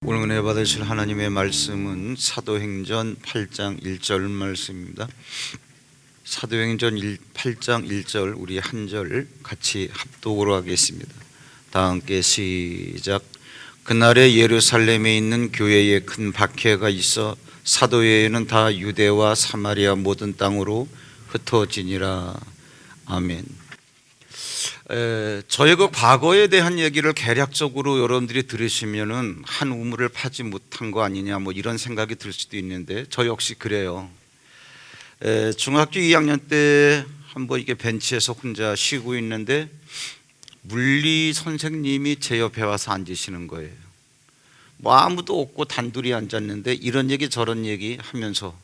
오늘 은혜 받으실 하나님의 말씀은 사도행전 8장 1절 말씀입니다. 사도행전 8장 1절 우리 한 절 같이 합독으로 하겠습니다. 다 함께 시작. 그날에 예루살렘에 있는 교회에 큰 박해가 있어 사도회에는 다 유대와 사마리아 모든 땅으로 흩어지니라. 아멘. 저의 그 과거에 대한 얘기를 개략적으로 여러분들이 들으시면은 한 우물을 파지 못한 거 아니냐 뭐 이런 생각이 들 수도 있는데 저 역시 그래요. 중학교 2학년 때 한번 이게 벤치에서 혼자 쉬고 있는데 물리 선생님이 제 옆에 와서 앉으시는 거예요. 뭐 아무도 없고 단둘이 앉았는데 이런 얘기 저런 얘기 하면서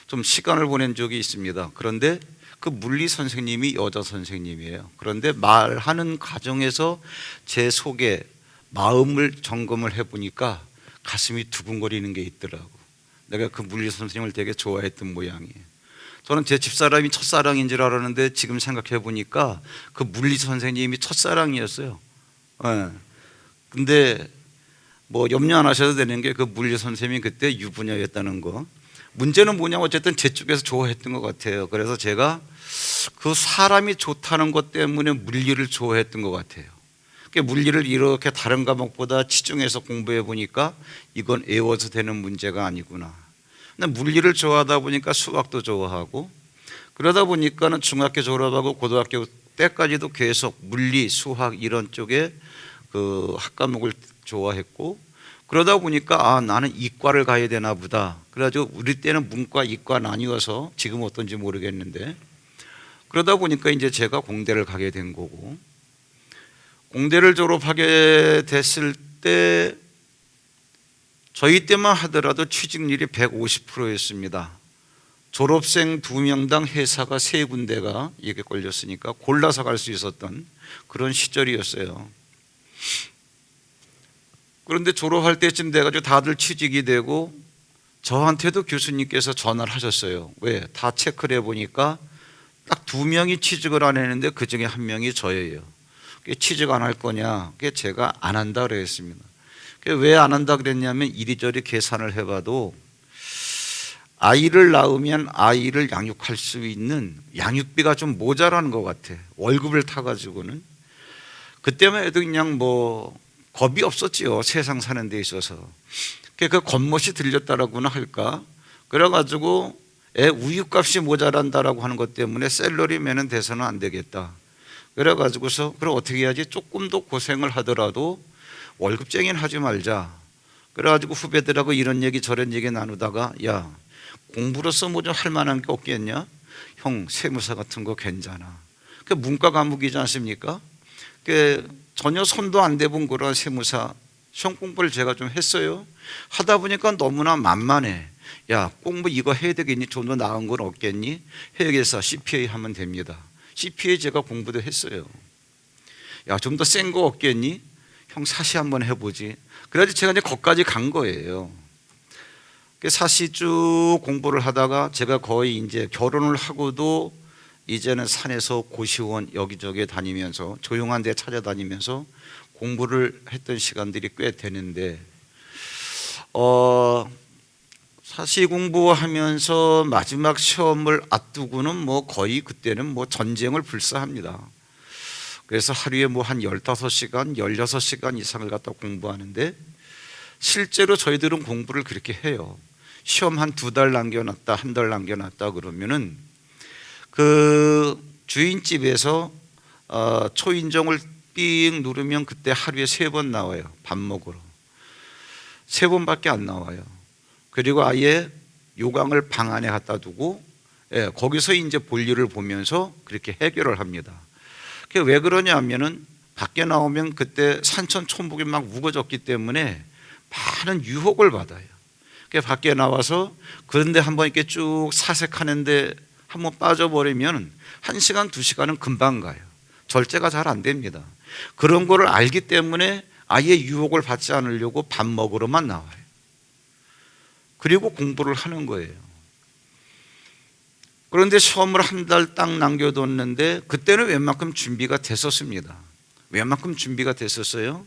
좀 시간을 보낸 적이 있습니다. 그런데 그 물리 선생님이 여자 선생님이에요. 그런데 말하는 과정에서 제 속에 마음을 점검을 해보니까 가슴이 두근거리는 게 있더라고. 내가 그 물리 선생님을 되게 좋아했던 모양이에요. 저는 제 집사람이 첫사랑인 줄 알았는데 지금 생각해 보니까 그 물리 선생님이 첫사랑이었어요. 근데 뭐 염려 안 하셔도 되는 게 그 물리 선생님이 그때 유부녀였다는 거. 문제는 뭐냐면 어쨌든 제 쪽에서 좋아했던 것 같아요. 그래서 제가 그 사람이 좋다는 것 때문에 물리를 좋아했던 것 같아요. 물리를 이렇게 다른 과목보다 치중해서 공부해 보니까 이건 외워서 되는 문제가 아니구나. 근데 물리를 좋아하다 보니까 수학도 좋아하고 그러다 보니까는 중학교 졸업하고 고등학교 때까지도 계속 물리, 수학 이런 쪽에 그 학과목을 좋아했고 그러다 보니까 나는 이과를 가야 되나 보다. 그래가지고 우리 때는 문과, 이과 나뉘어서 지금 어떤지 모르겠는데 그러다 보니까 이제 제가 공대를 가게 된 거고 공대를 졸업하게 됐을 때 저희 때만 하더라도 취직률이 150%였습니다. 졸업생 2명당 회사가 3군데가 이렇게 걸렸으니까 골라서 갈 수 있었던 그런 시절이었어요. 그런데 졸업할 때쯤 돼가지고 다들 취직이 되고 저한테도 교수님께서 전화를 하셨어요. 왜? 다 체크를 해보니까 딱 2명이 취직을 안 했는데 그 중에 1명이 저예요. 취직 안 할 거냐? 제가 안 한다 그랬습니다. 왜 안 한다 그랬냐면 이리저리 계산을 해봐도 아이를 낳으면 아이를 양육할 수 있는 양육비가 좀 모자라는 것 같아. 월급을 타가지고는. 그때만 해도 그냥 뭐 겁이 없었지요. 세상 사는 데 있어서. 그 겉멋이 들렸다라고나 할까. 그래가지고 애 우유값이 모자란다라고 하는 것 때문에 샐러리맨은 돼서는 안 되겠다. 그래가지고서 그럼 어떻게 해야지? 조금 더 고생을 하더라도 월급쟁이는 하지 말자. 그래가지고 후배들하고 이런 얘기 저런 얘기 나누다가 야 공부로서 뭐 좀 할 만한 게 없겠냐? 형 세무사 같은 거 괜찮아. 그 문과 과목이지 않습니까? 전혀 손도 안 대본 그런 세무사 시험 공부를 제가 좀 했어요. 하다 보니까 너무나 만만해. 야 공부 이거 해야 되겠니? 좀 더 나은 건 없겠니? 회계사 CPA 하면 됩니다. CPA 제가 공부도 했어요. 야 좀 더 센 거 없겠니? 형 사시 한번 해보지. 그래가지고 제가 이제 거기까지 간 거예요. 사시 쭉 공부를 하다가 제가 거의 이제 결혼을 하고도 이제는 산에서 고시원 여기저기 다니면서 조용한 데 찾아다니면서 공부를 했던 시간들이 꽤 되는데 사시 공부하면서 마지막 시험을 앞두고는 뭐 거의 그때는 뭐 전쟁을 불사합니다. 그래서 하루에 뭐 한 15시간, 16시간 이상을 갖다 공부하는데 실제로 저희들은 공부를 그렇게 해요. 시험 한 2달 남겨놨다, 1달 남겨놨다 그러면은 그 주인집에서 초인종을 삥 누르면 그때 하루에 3번 나와요. 밥 먹으러 3번밖에 안 나와요. 그리고 아예 요강을 방 안에 갖다 두고 거기서 이제 볼일을 보면서 그렇게 해결을 합니다. 왜 그러냐 하면은 밖에 나오면 그때 산천초목이 막 우거졌기 때문에 많은 유혹을 받아요. 밖에 나와서 그런데 한번 이렇게 쭉 사색하는데 한번 빠져버리면 1시간, 2시간은 금방 가요. 절제가 잘 안 됩니다. 그런 거를 알기 때문에 아예 유혹을 받지 않으려고 밥 먹으러만 나와요. 그리고 공부를 하는 거예요. 그런데 시험을 1달 딱 남겨뒀는데 그때는 웬만큼 준비가 됐었습니다. 웬만큼 준비가 됐었어요.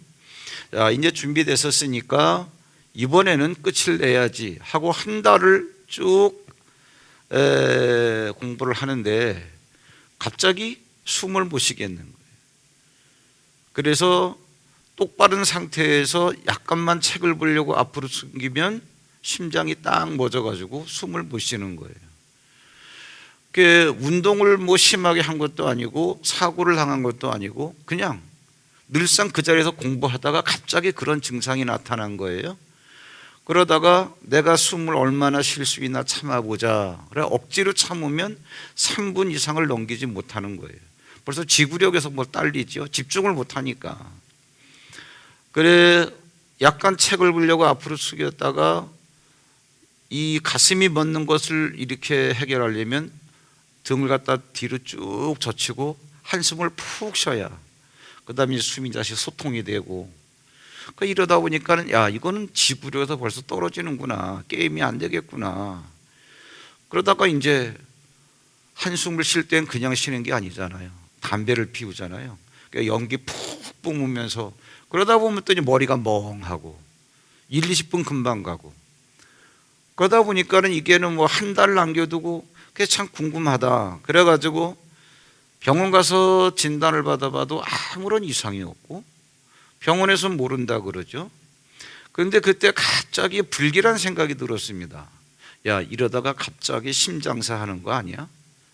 자, 이제 준비됐었으니까 이번에는 끝을 내야지 하고 한 달을 쭉 공부를 하는데 갑자기 숨을 못 쉬겠는 거예요. 그래서 똑바른 상태에서 약간만 책을 보려고 앞으로 숨기면 심장이 딱 멎어가지고 숨을 못 쉬는 거예요. 그 운동을 뭐 심하게 한 것도 아니고 사고를 당한 것도 아니고 그냥 늘상 그 자리에서 공부하다가 갑자기 그런 증상이 나타난 거예요. 그러다가 내가 숨을 얼마나 쉴 수 있나 참아보자. 그래 억지로 참으면 3분 이상을 넘기지 못하는 거예요. 벌써 지구력에서 뭐 딸리죠. 집중을 못하니까. 그래 약간 책을 보려고 앞으로 숙였다가 이 가슴이 멎는 것을 이렇게 해결하려면 등을 갖다 뒤로 쭉 젖히고 한숨을 푹 쉬어야 그 다음에 숨이 다시 소통이 되고, 그러니까 이러다 보니까는 야 이거는 지구력에서 벌써 떨어지는구나, 게임이 안 되겠구나. 그러다가 이제 한숨을 쉴 땐 그냥 쉬는 게 아니잖아요. 담배를 피우잖아요. 그러니까 연기 푹 뿜으면서 그러다 보면 또 머리가 멍하고 1, 20분 금방 가고, 그러다 보니까는 이게는 뭐 한 달 남겨두고 그게 참 궁금하다. 그래가지고 병원 가서 진단을 받아봐도 아무런 이상이 없고 병원에서 모른다 그러죠. 그런데 그때 갑자기 불길한 생각이 들었습니다. 야 이러다가 갑자기 심장사 하는 거 아니야?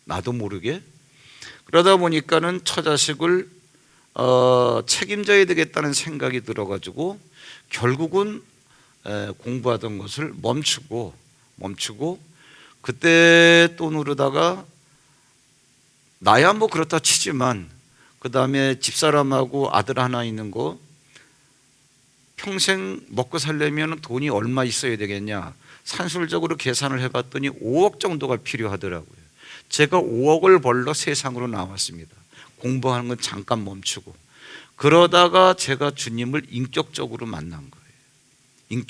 나도 모르게. 그러다 보니까는 처자식을 책임져야 되겠다는 생각이 들어가지고 결국은 공부하던 것을 멈추고 그때 또 누르다가 나야 뭐 그렇다 치지만 그 다음에 집사람하고 아들 하나 있는 거 평생 먹고 살려면 돈이 얼마 있어야 되겠냐, 산술적으로 계산을 해봤더니 5억 정도가 필요하더라고요. 제가 5억을 벌러 세상으로 나왔습니다. 공부하는 건 잠깐 멈추고. 그러다가 제가 주님을 인격적으로 만난 거예요.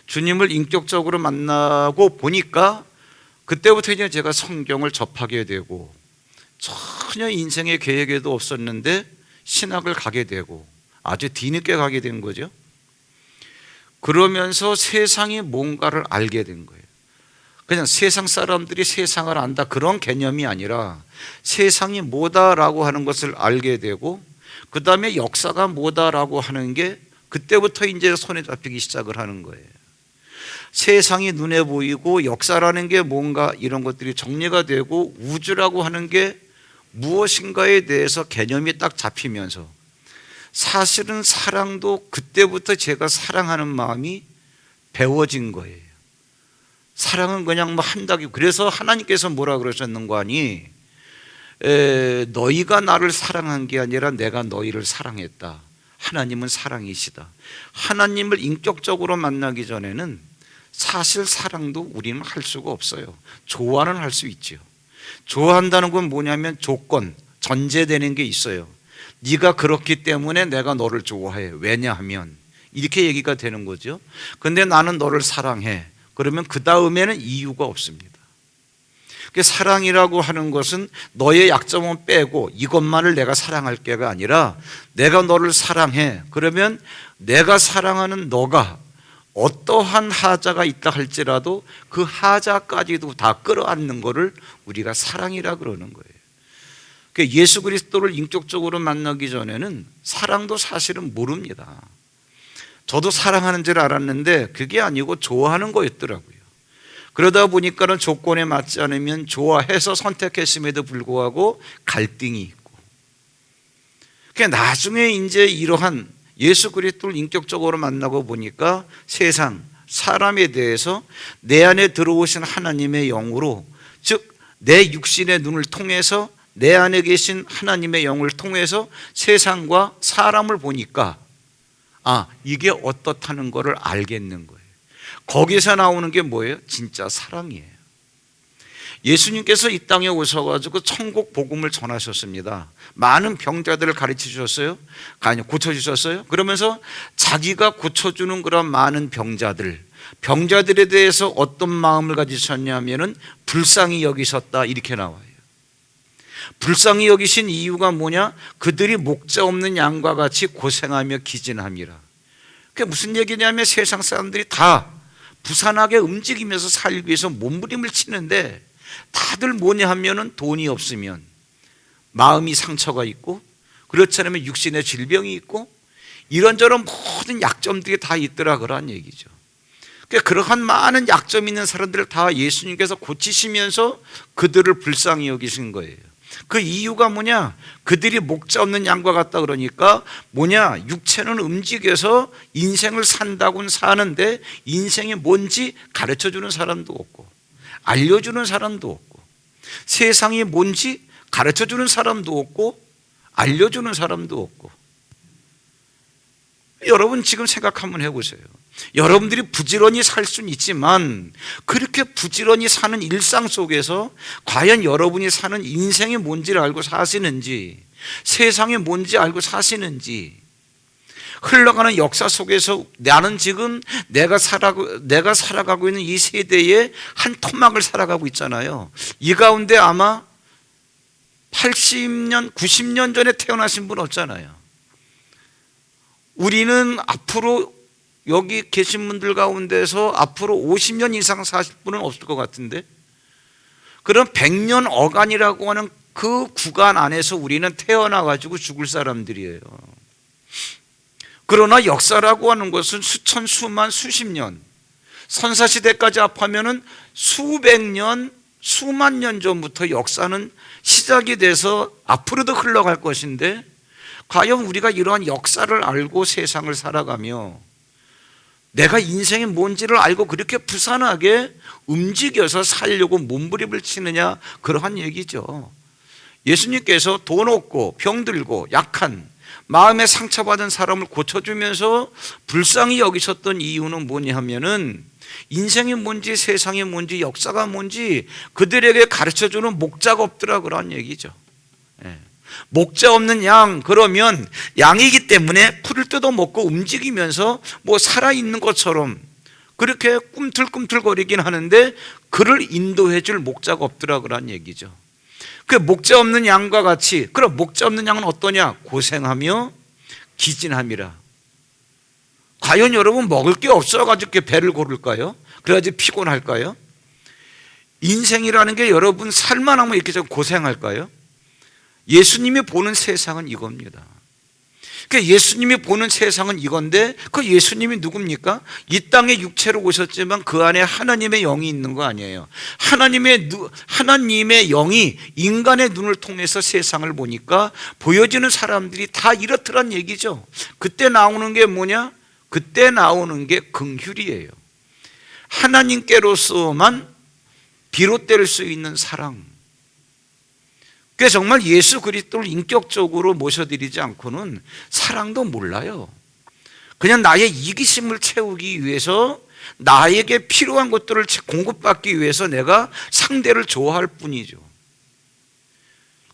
주님을 인격적으로 만나고 보니까 그때부터 이제 제가 성경을 접하게 되고, 전혀 인생의 계획에도 없었는데 신학을 가게 되고 아주 뒤늦게 가게 된 거죠. 그러면서 세상이 뭔가를 알게 된 거예요. 그냥 세상 사람들이 세상을 안다 그런 개념이 아니라 세상이 뭐다라고 하는 것을 알게 되고, 그 다음에 역사가 뭐다라고 하는 게 그때부터 이제 손에 잡히기 시작을 하는 거예요. 세상이 눈에 보이고 역사라는 게 뭔가 이런 것들이 정리가 되고 우주라고 하는 게 무엇인가에 대해서 개념이 딱 잡히면서 사실은 사랑도 그때부터 제가 사랑하는 마음이 배워진 거예요. 사랑은 그냥 뭐 한다기. 그래서 하나님께서 뭐라 그러셨는 거 아니? 너희가 나를 사랑한 게 아니라 내가 너희를 사랑했다. 하나님은 사랑이시다. 하나님을 인격적으로 만나기 전에는 사실 사랑도 우리는 할 수가 없어요. 좋아는 할 수 있죠. 좋아한다는 건 뭐냐면 조건, 전제되는 게 있어요. 네가 그렇기 때문에 내가 너를 좋아해. 왜냐하면 이렇게 얘기가 되는 거죠. 근데 나는 너를 사랑해. 그러면 그 다음에는 이유가 없습니다. 사랑이라고 하는 것은 너의 약점은 빼고 이것만을 내가 사랑할 게가 아니라 내가 너를 사랑해. 그러면 내가 사랑하는 너가 어떠한 하자가 있다 할지라도 그 하자까지도 다 끌어안는 것을 우리가 사랑이라 그러는 거예요. 예수 그리스도를 인격적으로 만나기 전에는 사랑도 사실은 모릅니다. 저도 사랑하는 줄 알았는데 그게 아니고 좋아하는 거였더라고요. 그러다 보니까는 조건에 맞지 않으면 좋아해서 선택했음에도 불구하고 갈등이 있고, 나중에 이제 이러한 예수 그리스도를 인격적으로 만나고 보니까 세상, 사람에 대해서 내 안에 들어오신 하나님의 영으로, 즉 내 육신의 눈을 통해서 내 안에 계신 하나님의 영을 통해서 세상과 사람을 보니까 이게 어떻다는 것을 알겠는 거예요. 거기서 나오는 게 뭐예요? 진짜 사랑이에요. 예수님께서 이 땅에 오셔가지고 천국 복음을 전하셨습니다. 많은 병자들을 가르쳐 주셨어요? 아니요, 고쳐주셨어요? 그러면서 자기가 고쳐주는 그런 많은 병자들에 대해서 어떤 마음을 가지셨냐면은 불쌍히 여기셨다, 이렇게 나와요. 불쌍히 여기신 이유가 뭐냐? 그들이 목자 없는 양과 같이 고생하며 기진함이라. 그게 무슨 얘기냐면 세상 사람들이 다 부산하게 움직이면서 살기 위해서 몸부림을 치는데 다들 뭐냐 하면은 돈이 없으면 마음이 상처가 있고 그렇지 않으면 육신의 질병이 있고 이런저런 모든 약점들이 다 있더라 그런 얘기죠. 그러니까 그러한 많은 약점 있는 사람들을 다 예수님께서 고치시면서 그들을 불쌍히 여기신 거예요. 그 이유가 뭐냐? 그들이 목자 없는 양과 같다 그러니까 뭐냐? 육체는 움직여서 인생을 산다고는 사는데 인생이 뭔지 가르쳐주는 사람도 없고 알려주는 사람도 없고 세상이 뭔지 가르쳐주는 사람도 없고 알려주는 사람도 없고. 여러분 지금 생각 한번 해보세요. 여러분들이 부지런히 살 수는 있지만 그렇게 부지런히 사는 일상 속에서 과연 여러분이 사는 인생이 뭔지를 알고 사시는지 세상이 뭔지 알고 사시는지 흘러가는 역사 속에서 나는 지금 내가 살아가고 있는 이 세대의 한 토막을 살아가고 있잖아요. 이 가운데 아마 80년, 90년 전에 태어나신 분 없잖아요. 우리는 앞으로 여기 계신 분들 가운데서 앞으로 50년 이상 사실 분은 없을 것 같은데 그럼 100년 어간이라고 하는 그 구간 안에서 우리는 태어나가지고 죽을 사람들이에요. 그러나 역사라고 하는 것은 수천, 수만, 수십 년 선사시대까지 합하면은 수백 년, 수만 년 전부터 역사는 시작이 돼서 앞으로도 흘러갈 것인데 과연 우리가 이러한 역사를 알고 세상을 살아가며 내가 인생이 뭔지를 알고 그렇게 부산하게 움직여서 살려고 몸부림을 치느냐 그러한 얘기죠. 예수님께서 돈 없고 병들고 약한 마음에 상처받은 사람을 고쳐주면서 불쌍히 여기셨던 이유는 뭐냐 하면은 인생이 뭔지 세상이 뭔지 역사가 뭔지 그들에게 가르쳐주는 목자가 없더라 그런 얘기죠. 목자 없는 양, 그러면 양이기 때문에 풀을 뜯어먹고 움직이면서 뭐 살아있는 것처럼 그렇게 꿈틀꿈틀거리긴 하는데 그를 인도해 줄 목자가 없더라 그런 얘기죠. 그 목자 없는 양과 같이, 그럼 목자 없는 양은 어떠냐? 고생하며 기진함이라. 과연 여러분 먹을 게 없어가지고 배를 고를까요? 그래가지고 피곤할까요? 인생이라는 게 여러분 살만하면 이렇게 좀 고생할까요? 예수님이 보는 세상은 이겁니다. 그러니까 예수님이 보는 세상은 이건데 그 예수님이 누굽니까? 이 땅에 육체로 오셨지만 그 안에 하나님의 영이 있는 거 아니에요. 하나님의 영이 인간의 눈을 통해서 세상을 보니까 보여지는 사람들이 다 이렇더란 얘기죠. 그때 나오는 게 뭐냐? 그때 나오는 게 긍휼이에요. 하나님께로서만 비롯될 수 있는 사랑. 그래서 정말 예수 그리스도를 인격적으로 모셔드리지 않고는 사랑도 몰라요. 그냥 나의 이기심을 채우기 위해서 나에게 필요한 것들을 공급받기 위해서 내가 상대를 좋아할 뿐이죠.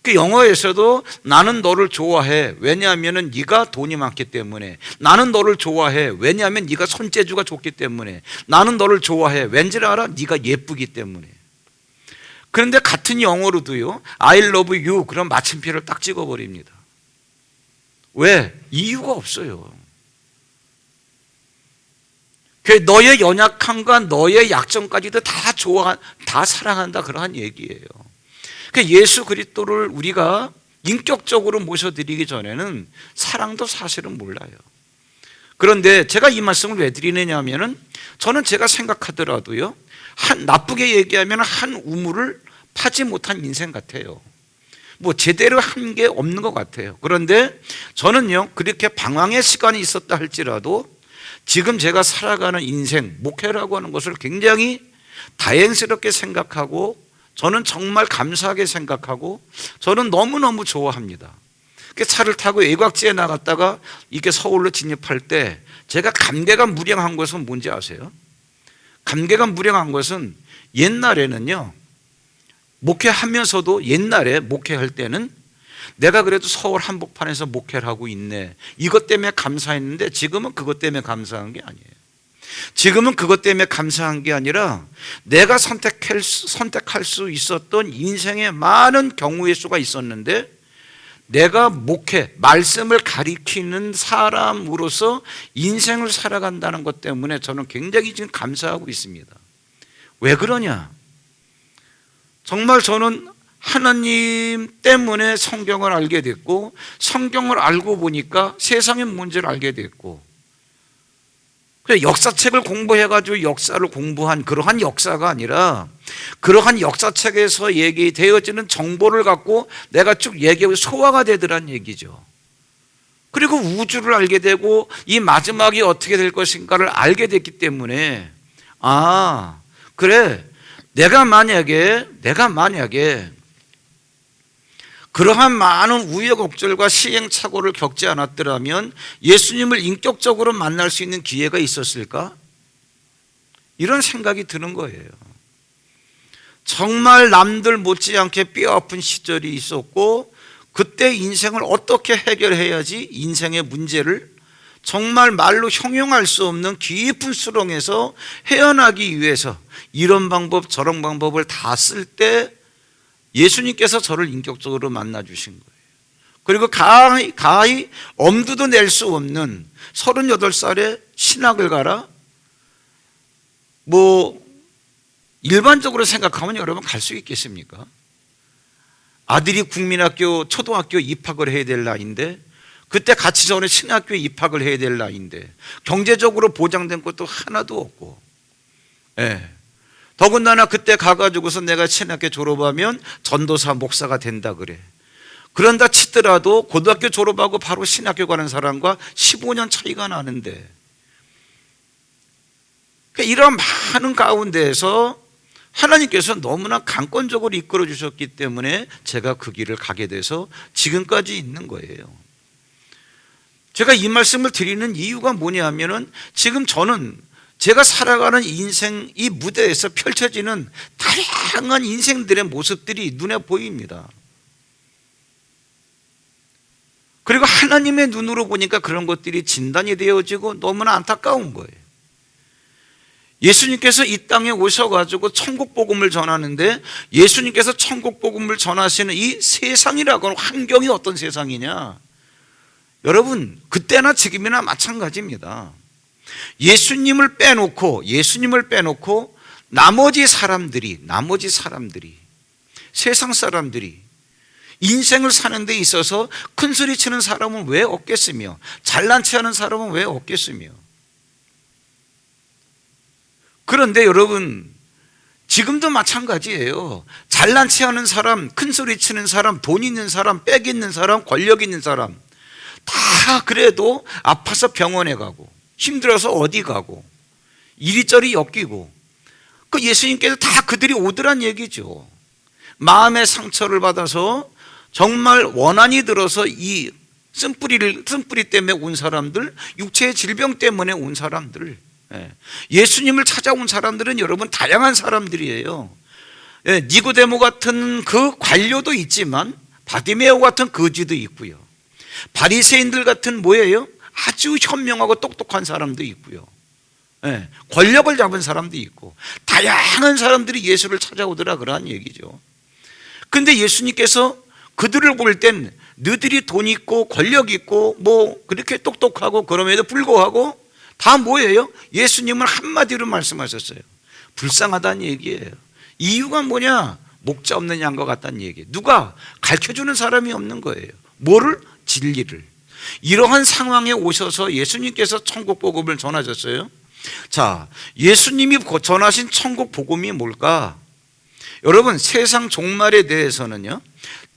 그 영어에서도 나는 너를 좋아해. 왜냐하면 네가 돈이 많기 때문에. 나는 너를 좋아해. 왜냐하면 네가 손재주가 좋기 때문에. 나는 너를 좋아해. 왠지를 알아? 네가 예쁘기 때문에. 그런데 같은 영어로도요, I love you 그런 마침표를 딱 찍어버립니다. 왜? 이유가 없어요. 너의 연약함과 너의 약점까지도 다 사랑한다 그러한 얘기예요. 예수 그리스도를 우리가 인격적으로 모셔드리기 전에는 사랑도 사실은 몰라요. 그런데 제가 이 말씀을 왜 드리느냐 하면은 저는 제가 생각하더라도요, 나쁘게 얘기하면 한 우물을 파지 못한 인생 같아요. 뭐 제대로 한 게 없는 것 같아요. 그런데 저는요, 그렇게 방황의 시간이 있었다 할지라도 지금 제가 살아가는 인생, 목회라고 하는 것을 굉장히 다행스럽게 생각하고 저는 정말 감사하게 생각하고 저는 너무너무 좋아합니다. 차를 타고 외곽지에 나갔다가 이게 서울로 진입할 때 제가 감개가 무량한 것은 뭔지 아세요? 감개가 무량한 것은 옛날에는요, 목회하면서도 옛날에 목회할 때는 내가 그래도 서울 한복판에서 목회를 하고 있네, 이것 때문에 감사했는데 지금은 그것 때문에 감사한 게 아니에요. 지금은 그것 때문에 감사한 게 아니라 내가 선택할 수 있었던 인생의 많은 경우의 수가 있었는데 내가 말씀을 가리키는 사람으로서 인생을 살아간다는 것 때문에 저는 굉장히 지금 감사하고 있습니다. 왜 그러냐? 정말 저는 하나님 때문에 성경을 알게 됐고, 성경을 알고 보니까 세상의 문제를 알게 됐고, 그래 역사책을 공부해가지고 역사를 공부한 그러한 역사가 아니라 그러한 역사책에서 얘기되어지는 정보를 갖고 내가 쭉 얘기하고 소화가 되더란 얘기죠. 그리고 우주를 알게 되고 이 마지막이 어떻게 될 것인가를 알게 됐기 때문에 그래 내가 만약에 그러한 많은 우여곡절과 시행착오를 겪지 않았더라면 예수님을 인격적으로 만날 수 있는 기회가 있었을까? 이런 생각이 드는 거예요. 정말 남들 못지않게 뼈아픈 시절이 있었고, 그때 인생을 어떻게 해결해야지 인생의 문제를 정말 말로 형용할 수 없는 깊은 수렁에서 헤어나기 위해서 이런 방법 저런 방법을 다 쓸 때 예수님께서 저를 인격적으로 만나 주신 거예요. 그리고 가히 엄두도 낼 수 없는 38살에 신학을 가라? 일반적으로 생각하면 여러분 갈 수 있겠습니까? 아들이 국민학교 초등학교 입학을 해야 될 나이인데, 그때 같이 전에 신학교에 입학을 해야 될 나이인데 경제적으로 보장된 것도 하나도 없고, 더군다나 그때 가가지고서 내가 신학교 졸업하면 전도사 목사가 된다 그래. 그런다 치더라도 고등학교 졸업하고 바로 신학교 가는 사람과 15년 차이가 나는데, 이런 많은 가운데에서 하나님께서 너무나 강권적으로 이끌어 주셨기 때문에 제가 그 길을 가게 돼서 지금까지 있는 거예요. 제가 이 말씀을 드리는 이유가 뭐냐면은 지금 저는 제가 살아가는 인생 이 무대에서 펼쳐지는 다양한 인생들의 모습들이 눈에 보입니다. 그리고 하나님의 눈으로 보니까 그런 것들이 진단이 되어지고 너무나 안타까운 거예요. 예수님께서 이 땅에 오셔가지고 천국 복음을 전하는데, 예수님께서 천국 복음을 전하시는 이 세상이라고 하는 환경이 어떤 세상이냐? 여러분, 그때나 지금이나 마찬가지입니다. 예수님을 빼놓고 나머지 사람들이 세상 사람들이 인생을 사는 데 있어서 큰 소리 치는 사람은 왜 없겠으며, 잘난 체 하는 사람은 왜 없겠으며. 그런데 여러분, 지금도 마찬가지예요. 잘난 체 하는 사람, 큰 소리 치는 사람, 돈 있는 사람, 빽 있는 사람, 권력 있는 사람 다 그래도 아파서 병원에 가고 힘들어서 어디 가고 이리저리 엮이고, 그 예수님께서 다 그들이 오더란 얘기죠. 마음의 상처를 받아서 정말 원한이 들어서 이 쓴뿌리 때문에 온 사람들, 육체의 질병 때문에 온 사람들, 예수님을 찾아온 사람들은 여러분 다양한 사람들이에요. 니고데모 같은 그 관료도 있지만 바디메오 같은 거지도 있고요. 바리새인들 같은 뭐예요? 아주 현명하고 똑똑한 사람도 있고요. 권력을 잡은 사람도 있고, 다양한 사람들이 예수를 찾아오더라 그러한 얘기죠. 근데 예수님께서 그들을 볼 땐 너희들이 돈 있고 권력 있고 그렇게 똑똑하고 그럼에도 불구하고 다 뭐예요? 예수님은 한마디로 말씀하셨어요. 불쌍하다는 얘기예요. 이유가 뭐냐? 목자 없는 양과 같다는 얘기예요. 누가 가르쳐주는 사람이 없는 거예요. 뭐를? 진리를. 이러한 상황에 오셔서 예수님께서 천국 복음을 전하셨어요. 자, 예수님이 전하신 천국 복음이 뭘까? 여러분, 세상 종말에 대해서는요,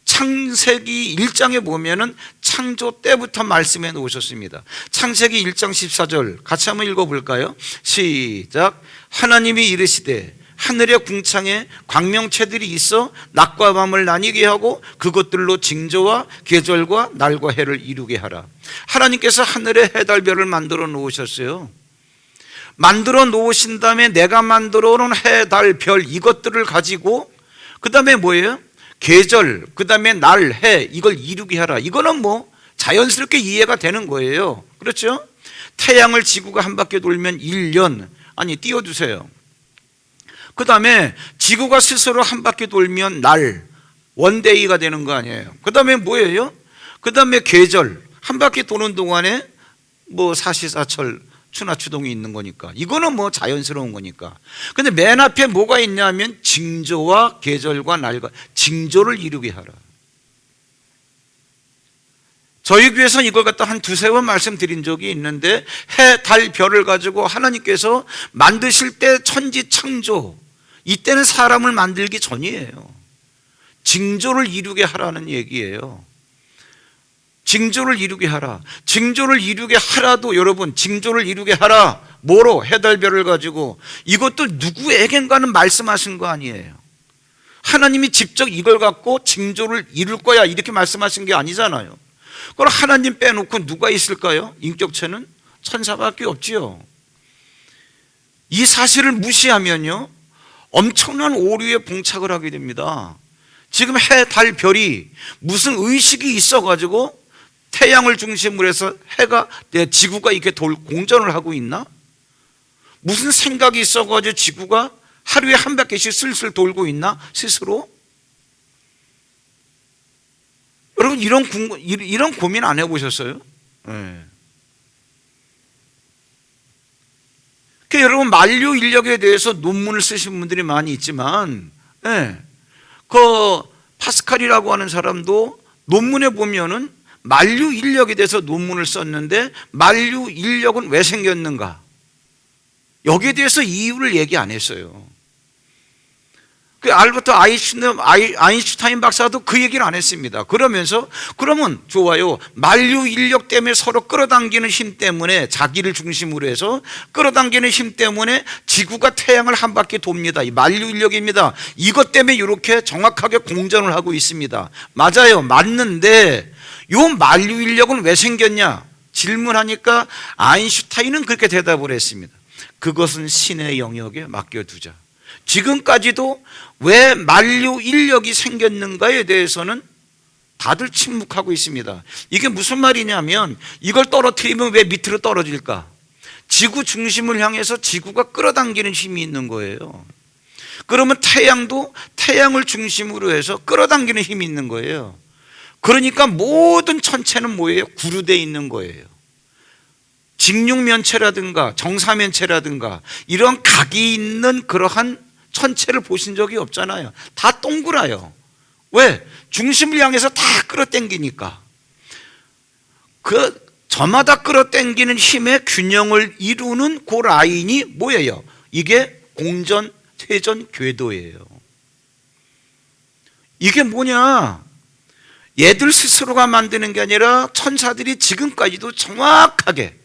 창세기 1장에 보면은 창조 때부터 말씀해 놓으셨습니다. 창세기 1장 14절 같이 한번 읽어볼까요? 시작. 하나님이 이르시되 하늘의 궁창에 광명체들이 있어 낮과 밤을 나뉘게 하고 그것들로 징조와 계절과 날과 해를 이루게 하라. 하나님께서 하늘에 해달별을 만들어 놓으셨어요. 만들어 놓으신 다음에 내가 만들어 놓은 해, 달, 별 이것들을 가지고 그 다음에 뭐예요? 계절, 그 다음에 날, 해 이걸 이루게 하라. 이거는 자연스럽게 이해가 되는 거예요. 그렇죠? 태양을 지구가 한 바퀴 돌면 1년, 띄워주세요. 그 다음에 지구가 스스로 한 바퀴 돌면 날, 원데이가 되는 거 아니에요. 그 다음에 뭐예요? 그 다음에 계절, 한 바퀴 도는 동안에 뭐 사시사철 추나추동이 있는 거니까 이거는 뭐 자연스러운 거니까. 근데 맨 앞에 뭐가 있냐면 징조와 계절과 날과 징조를 이루게 하라. 저희 교회에서는 이걸 갖다 한 두세 번 말씀드린 적이 있는데, 해, 달, 별을 가지고 하나님께서 만드실 때 천지 창조, 이때는 사람을 만들기 전이에요. 징조를 이루게 하라는 얘기예요. 징조를 이루게 하라. 징조를 이루게 하라도 여러분, 징조를 이루게 하라. 뭐로? 해, 달, 별을 가지고. 이것도 누구에겐가는 말씀하신 거 아니에요. 하나님이 직접 이걸 갖고 징조를 이룰 거야 이렇게 말씀하신 게 아니잖아요. 그걸 하나님 빼놓고 누가 있을까요? 인격체는 천사밖에 없지요. 이 사실을 무시하면요 엄청난 오류에 봉착을 하게 됩니다. 지금 해, 달, 별이 무슨 의식이 있어가지고 태양을 중심으로 해서 해가, 지구가 이렇게 공전을 하고 있나? 무슨 생각이 있어가지고 지구가 하루에 한 바퀴씩 슬슬 돌고 있나? 스스로? 여러분 이런 고민 안 해보셨어요? 네. 그 여러분 만류 인력에 대해서 논문을 쓰신 분들이 많이 있지만, 네. 그 파스칼이라고 하는 사람도 논문에 보면은 만류 인력에 대해서 논문을 썼는데 만류 인력은 왜 생겼는가? 여기에 대해서 이유를 얘기 안 했어요. 그 알버트 아인슈타인 박사도 그 얘기를 안 했습니다. 그러면서 그러면 좋아요. 만류 인력 때문에 서로 끌어당기는 힘 때문에, 자기를 중심으로 해서 끌어당기는 힘 때문에 지구가 태양을 한 바퀴 돕니다. 이 만류 인력입니다. 이것 때문에 이렇게 정확하게 공전을 하고 있습니다. 맞아요. 맞는데 요 만류 인력은 왜 생겼냐? 질문하니까 아인슈타인은 그렇게 대답을 했습니다. 그것은 신의 영역에 맡겨두자. 지금까지도 왜 만류 인력이 생겼는가에 대해서는 다들 침묵하고 있습니다. 이게 무슨 말이냐면 이걸 떨어뜨리면 왜 밑으로 떨어질까? 지구 중심을 향해서 지구가 끌어당기는 힘이 있는 거예요. 그러면 태양도 태양을 중심으로 해서 끌어당기는 힘이 있는 거예요. 그러니까 모든 천체는 뭐예요? 구류되어 있는 거예요. 직육면체라든가 정사면체라든가 이런 각이 있는 그러한 천체를 보신 적이 없잖아요. 다 동그라요. 왜? 중심을 향해서 다 끌어당기니까. 그 저마다 끌어당기는 힘의 균형을 이루는 그 라인이 뭐예요? 이게 공전, 퇴전, 궤도예요. 이게 뭐냐? 얘들 스스로가 만드는 게 아니라 천사들이 지금까지도 정확하게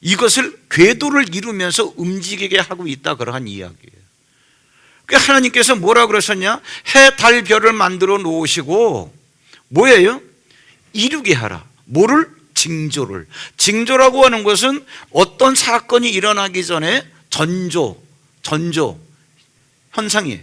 이것을 궤도를 이루면서 움직이게 하고 있다, 그러한 이야기예요. 그러니까 하나님께서 뭐라 그러셨냐? 해, 달, 별을 만들어 놓으시고 뭐예요? 이루게 하라. 뭐를? 징조를. 징조라고 하는 것은 어떤 사건이 일어나기 전에 전조 현상이에요.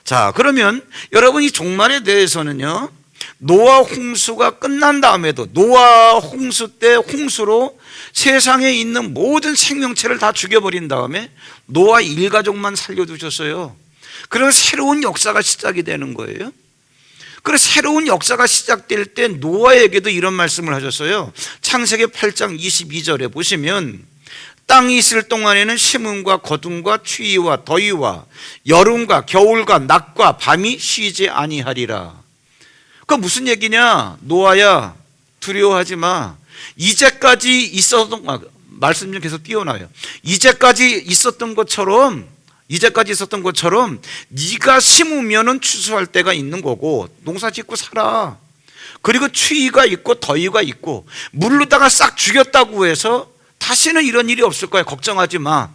자, 그러면 여러분 이 종말에 대해서는요, 노아 홍수가 끝난 다음에도 노아 홍수 때 홍수로 세상에 있는 모든 생명체를 다 죽여버린 다음에 노아 일가족만 살려두셨어요. 그럼 새로운 역사가 시작이 되는 거예요. 그래서 새로운 역사가 시작될 때 노아에게도 이런 말씀을 하셨어요. 창세기 8장 22절에 보시면 땅이 있을 동안에는 심음과 거둠과 추위와 더위와 여름과 겨울과 낮과 밤이 쉬지 아니하리라. 그 무슨 얘기냐? 노아야, 두려워하지 마. 이제까지 있었던, 말씀 좀 계속 띄워놔요. 이제까지 있었던 것처럼 네가 심으면은 추수할 때가 있는 거고 농사 짓고 살아. 그리고 추위가 있고 더위가 있고 물로다가 싹 죽였다고 해서 다시는 이런 일이 없을 거야. 걱정하지 마.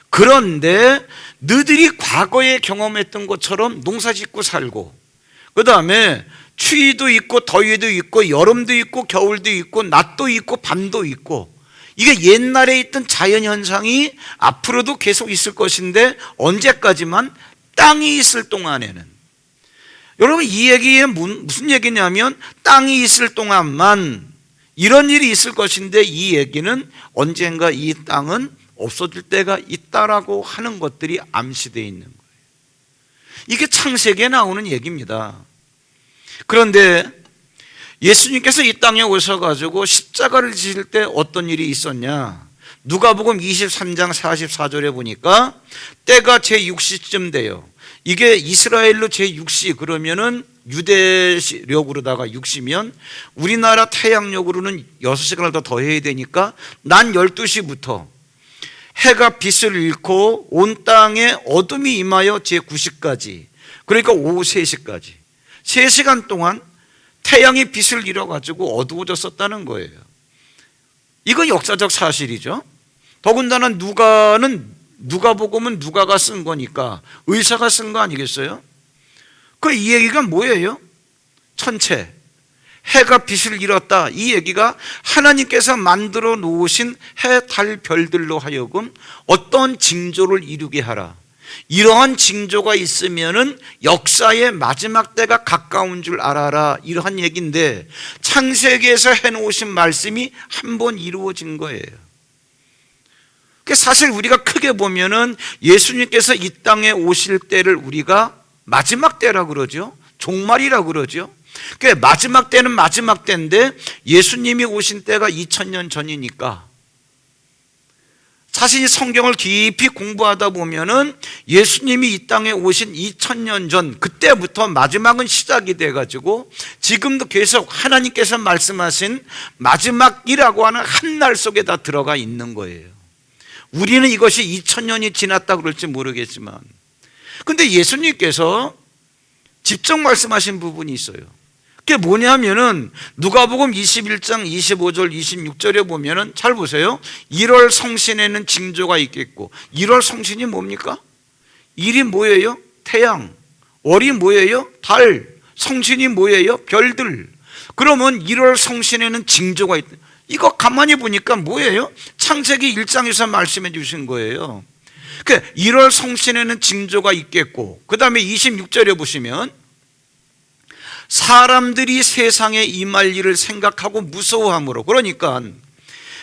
그런데 너희들이 과거에 경험했던 것처럼 농사 짓고 살고, 그 다음에 추위도 있고 더위도 있고 여름도 있고 겨울도 있고 낮도 있고 밤도 있고, 이게 옛날에 있던 자연현상이 앞으로도 계속 있을 것인데 언제까지만? 땅이 있을 동안에는. 여러분 이 얘기에 무슨 얘기냐면 땅이 있을 동안만 이런 일이 있을 것인데, 이 얘기는 언젠가 이 땅은 없어질 때가 있다라고 하는 것들이 암시되어 있는 거예요. 이게 창세기에 나오는 얘기입니다. 그런데 예수님께서 이 땅에 오셔가지고 십자가를 지실 때 어떤 일이 있었냐? 누가복음 23장 44절에 보니까 때가 제6시쯤 돼요. 이게 이스라엘로 제6시 그러면은 유대력으로다가 6시면 우리나라 태양력으로는 6시간을 더 더해야 되니까 난 12시부터 해가 빛을 잃고 온 땅에 어둠이 임하여 제9시까지, 그러니까 오후 3시까지 3시간 동안 태양이 빛을 잃어가지고 어두워졌었다는 거예요. 이건 역사적 사실이죠. 더군다나 누가복음은 누가가 쓴 거니까 의사가 쓴 거 아니겠어요? 그 이 얘기가 뭐예요? 천체, 해가 빛을 잃었다. 이 얘기가 하나님께서 만들어 놓으신 해, 달, 별들로 하여금 어떤 징조를 이루게 하라. 이러한 징조가 있으면은 역사의 마지막 때가 가까운 줄 알아라. 이러한 얘기인데 창세기에서 해놓으신 말씀이 한 번 이루어진 거예요. 사실 우리가 크게 보면은 예수님께서 이 땅에 오실 때를 우리가 마지막 때라 그러죠. 종말이라 그러죠. 마지막 때는 마지막 때인데 예수님이 오신 때가 2000년 전이니까 사실 성경을 깊이 공부하다 보면은 예수님이 이 땅에 오신 2000년 전 그때부터 마지막은 시작이 돼가지고 지금도 계속 하나님께서 말씀하신 마지막이라고 하는 한 날 속에 다 들어가 있는 거예요. 우리는 이것이 2000년이 지났다 그럴지 모르겠지만, 근데 예수님께서 직접 말씀하신 부분이 있어요. 그게 뭐냐면은 누가복음 21장 25절 26절에 보면은 잘 보세요. 1월 성신에는 징조가 있겠고, 1월 성신이 뭡니까? 1이 뭐예요? 태양. 월이 뭐예요? 달. 성신이 뭐예요? 별들. 그러면 1월 성신에는 징조가 있다. 이거 가만히 보니까 뭐예요? 창세기 1장에서 말씀해 주신 거예요. 1월 성신에는 징조가 있겠고, 그 다음에 26절에 보시면 사람들이 세상에 임할 일을 생각하고 무서워함으로, 그러니까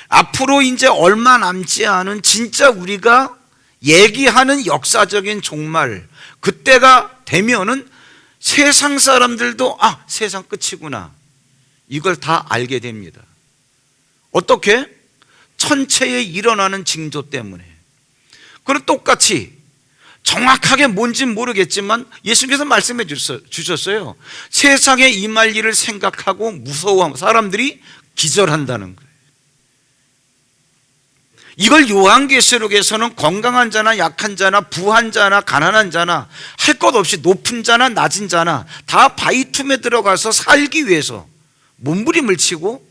앞으로 이제 얼마 남지 않은 진짜 우리가 얘기하는 역사적인 종말, 그때가 되면은 세상 사람들도 세상 끝이구나, 이걸 다 알게 됩니다. 어떻게? 천체에 일어나는 징조 때문에. 그럼 똑같이 정확하게 뭔지는 모르겠지만 예수님께서 말씀해 주셨어요. 세상에 임할 일을 생각하고 무서워하면 사람들이 기절한다는 거예요. 이걸 요한계시록에서는 건강한 자나 약한 자나 부한 자나 가난한 자나 할 것 없이 높은 자나 낮은 자나 다 바위틈에 들어가서 살기 위해서 몸부림을 치고,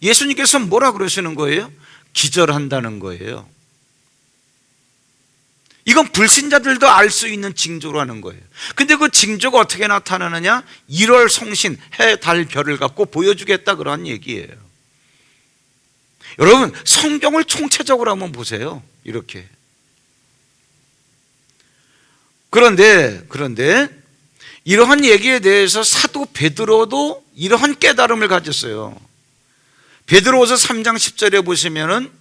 예수님께서 뭐라 그러시는 거예요? 기절한다는 거예요. 이건 불신자들도 알 수 있는 징조라는 거예요. 근데 그 징조가 어떻게 나타나느냐? 1월 성신, 해, 달, 별을 갖고 보여주겠다 그런 얘기예요. 여러분, 성경을 총체적으로 한번 보세요. 이렇게. 그런데 이러한 얘기에 대해서 사도 베드로도 이러한 깨달음을 가졌어요. 베드로후서 3장 10절에 보시면은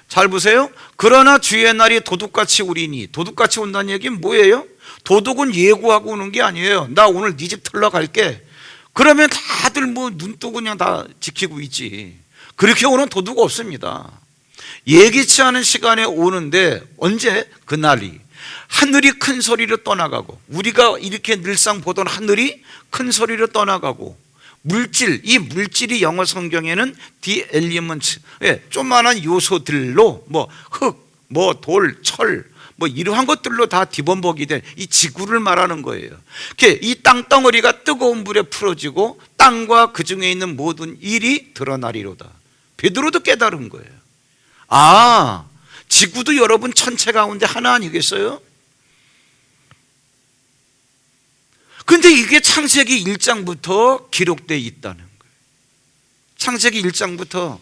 잘 보세요. 그러나 주의 날이 도둑같이 오리니, 도둑같이 온다는 얘기는 뭐예요? 도둑은 예고하고 오는 게 아니에요. 나 오늘 네 집 털러 갈게. 그러면 다들 눈 뜨고 그냥 다 지키고 있지. 그렇게 오는 도둑 없습니다. 예기치 않은 시간에 오는데, 언제? 그날이 하늘이 큰 소리로 떠나가고, 우리가 이렇게 늘상 보던 하늘이 큰 소리로 떠나가고, 이 물질이 영어 성경에는 the elements, 조그만한 요소들로 흙, 돌, 철, 이러한 것들로 다 뒤범벅이 된 이 지구를 말하는 거예요. 이 땅덩어리가 뜨거운 불에 풀어지고 땅과 그 중에 있는 모든 일이 드러나리로다. 베드로도 깨달은 거예요. 지구도 여러분 천체 가운데 하나 아니겠어요? 근데 이게 창세기 1장부터 기록되어 있다는 거예요. 창세기 1장부터.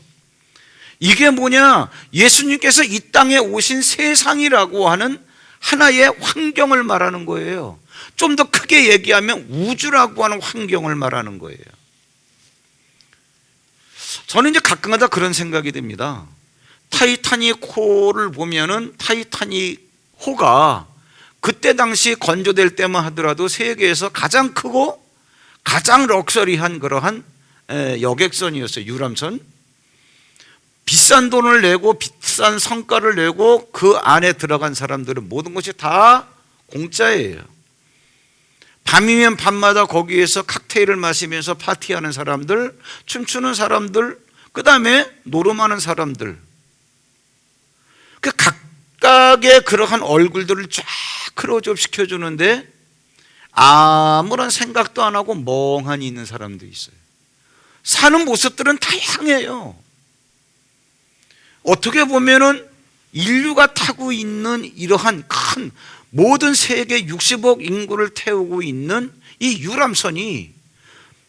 이게 뭐냐? 예수님께서 이 땅에 오신 세상이라고 하는 하나의 환경을 말하는 거예요. 좀 더 크게 얘기하면 우주라고 하는 환경을 말하는 거예요. 저는 이제 가끔가다 그런 생각이 듭니다. 타이타닉 호를 보면은 타이타닉 호가 그때 당시 건조될 때만 하더라도 세계에서 가장 크고 가장 럭셔리한 그러한 여객선이었어요. 유람선. 비싼 돈을 내고 비싼 성가를 내고 그 안에 들어간 사람들은 모든 것이 다 공짜예요. 밤이면 밤마다 거기에서 칵테일을 마시면서 파티하는 사람들, 춤추는 사람들, 그 다음에 노름하는 사람들, 그 각각의 그러한 얼굴들을 쫙 클로즈업 시켜주는데 아무런 생각도 안 하고 멍하니 있는 사람도 있어요. 사는 모습들은 다양해요. 어떻게 보면은 인류가 타고 있는 이러한 큰 모든 세계 60억 인구를 태우고 있는 이 유람선이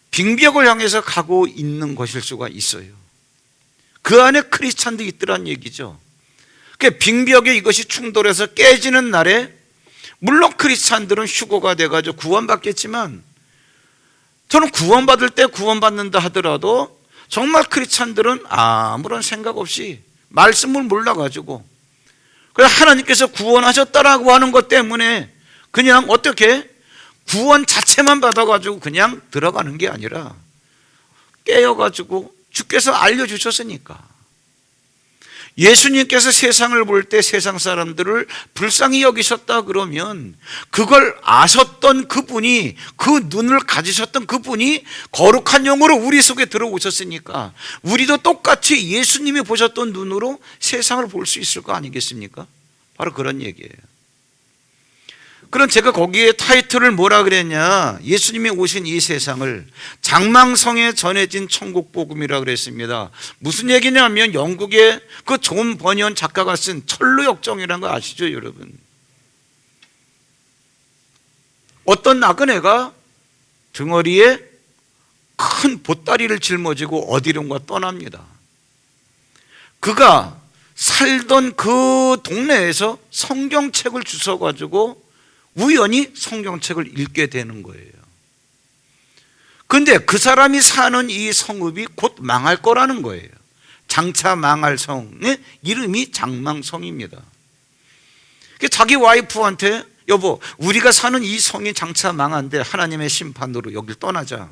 빙벽을 향해서 가고 있는 것일 수가 있어요. 그 안에 크리스찬도 있더란 얘기죠. 그 빙벽에 이것이 충돌해서 깨지는 날에 물론 크리스찬들은 휴거가 돼가지고 구원받겠지만, 저는 구원받을 때 구원받는다 하더라도 정말 크리스찬들은 아무런 생각 없이 말씀을 몰라가지고 그래서 하나님께서 구원하셨다라고 하는 것 때문에 그냥 어떻게 구원 자체만 받아가지고 그냥 들어가는 게 아니라 깨어가지고 주께서 알려주셨으니까. 예수님께서 세상을 볼 때 세상 사람들을 불쌍히 여기셨다 그러면 그걸 아셨던 그분이, 그 눈을 가지셨던 그분이 거룩한 영으로 우리 속에 들어오셨으니까 우리도 똑같이 예수님이 보셨던 눈으로 세상을 볼 수 있을 거 아니겠습니까? 바로 그런 얘기예요. 그럼 제가 거기에 타이틀을 뭐라 그랬냐, 예수님이 오신 이 세상을 장망성에 전해진 천국 복음이라 그랬습니다. 무슨 얘기냐면 영국의 그 존 버니언 작가가 쓴 철로역정이라는 거 아시죠, 여러분? 어떤 나그네가 등허리에 큰 보따리를 짊어지고 어디론가 떠납니다. 그가 살던 그 동네에서 성경책을 주워가지고 우연히 성경책을 읽게 되는 거예요. 그런데 그 사람이 사는 이 성읍이 곧 망할 거라는 거예요. 장차 망할 성의 이름이 장망성입니다. 자기 와이프한테 여보, 우리가 사는 이 성이 장차 망한데 하나님의 심판으로 여길 떠나자.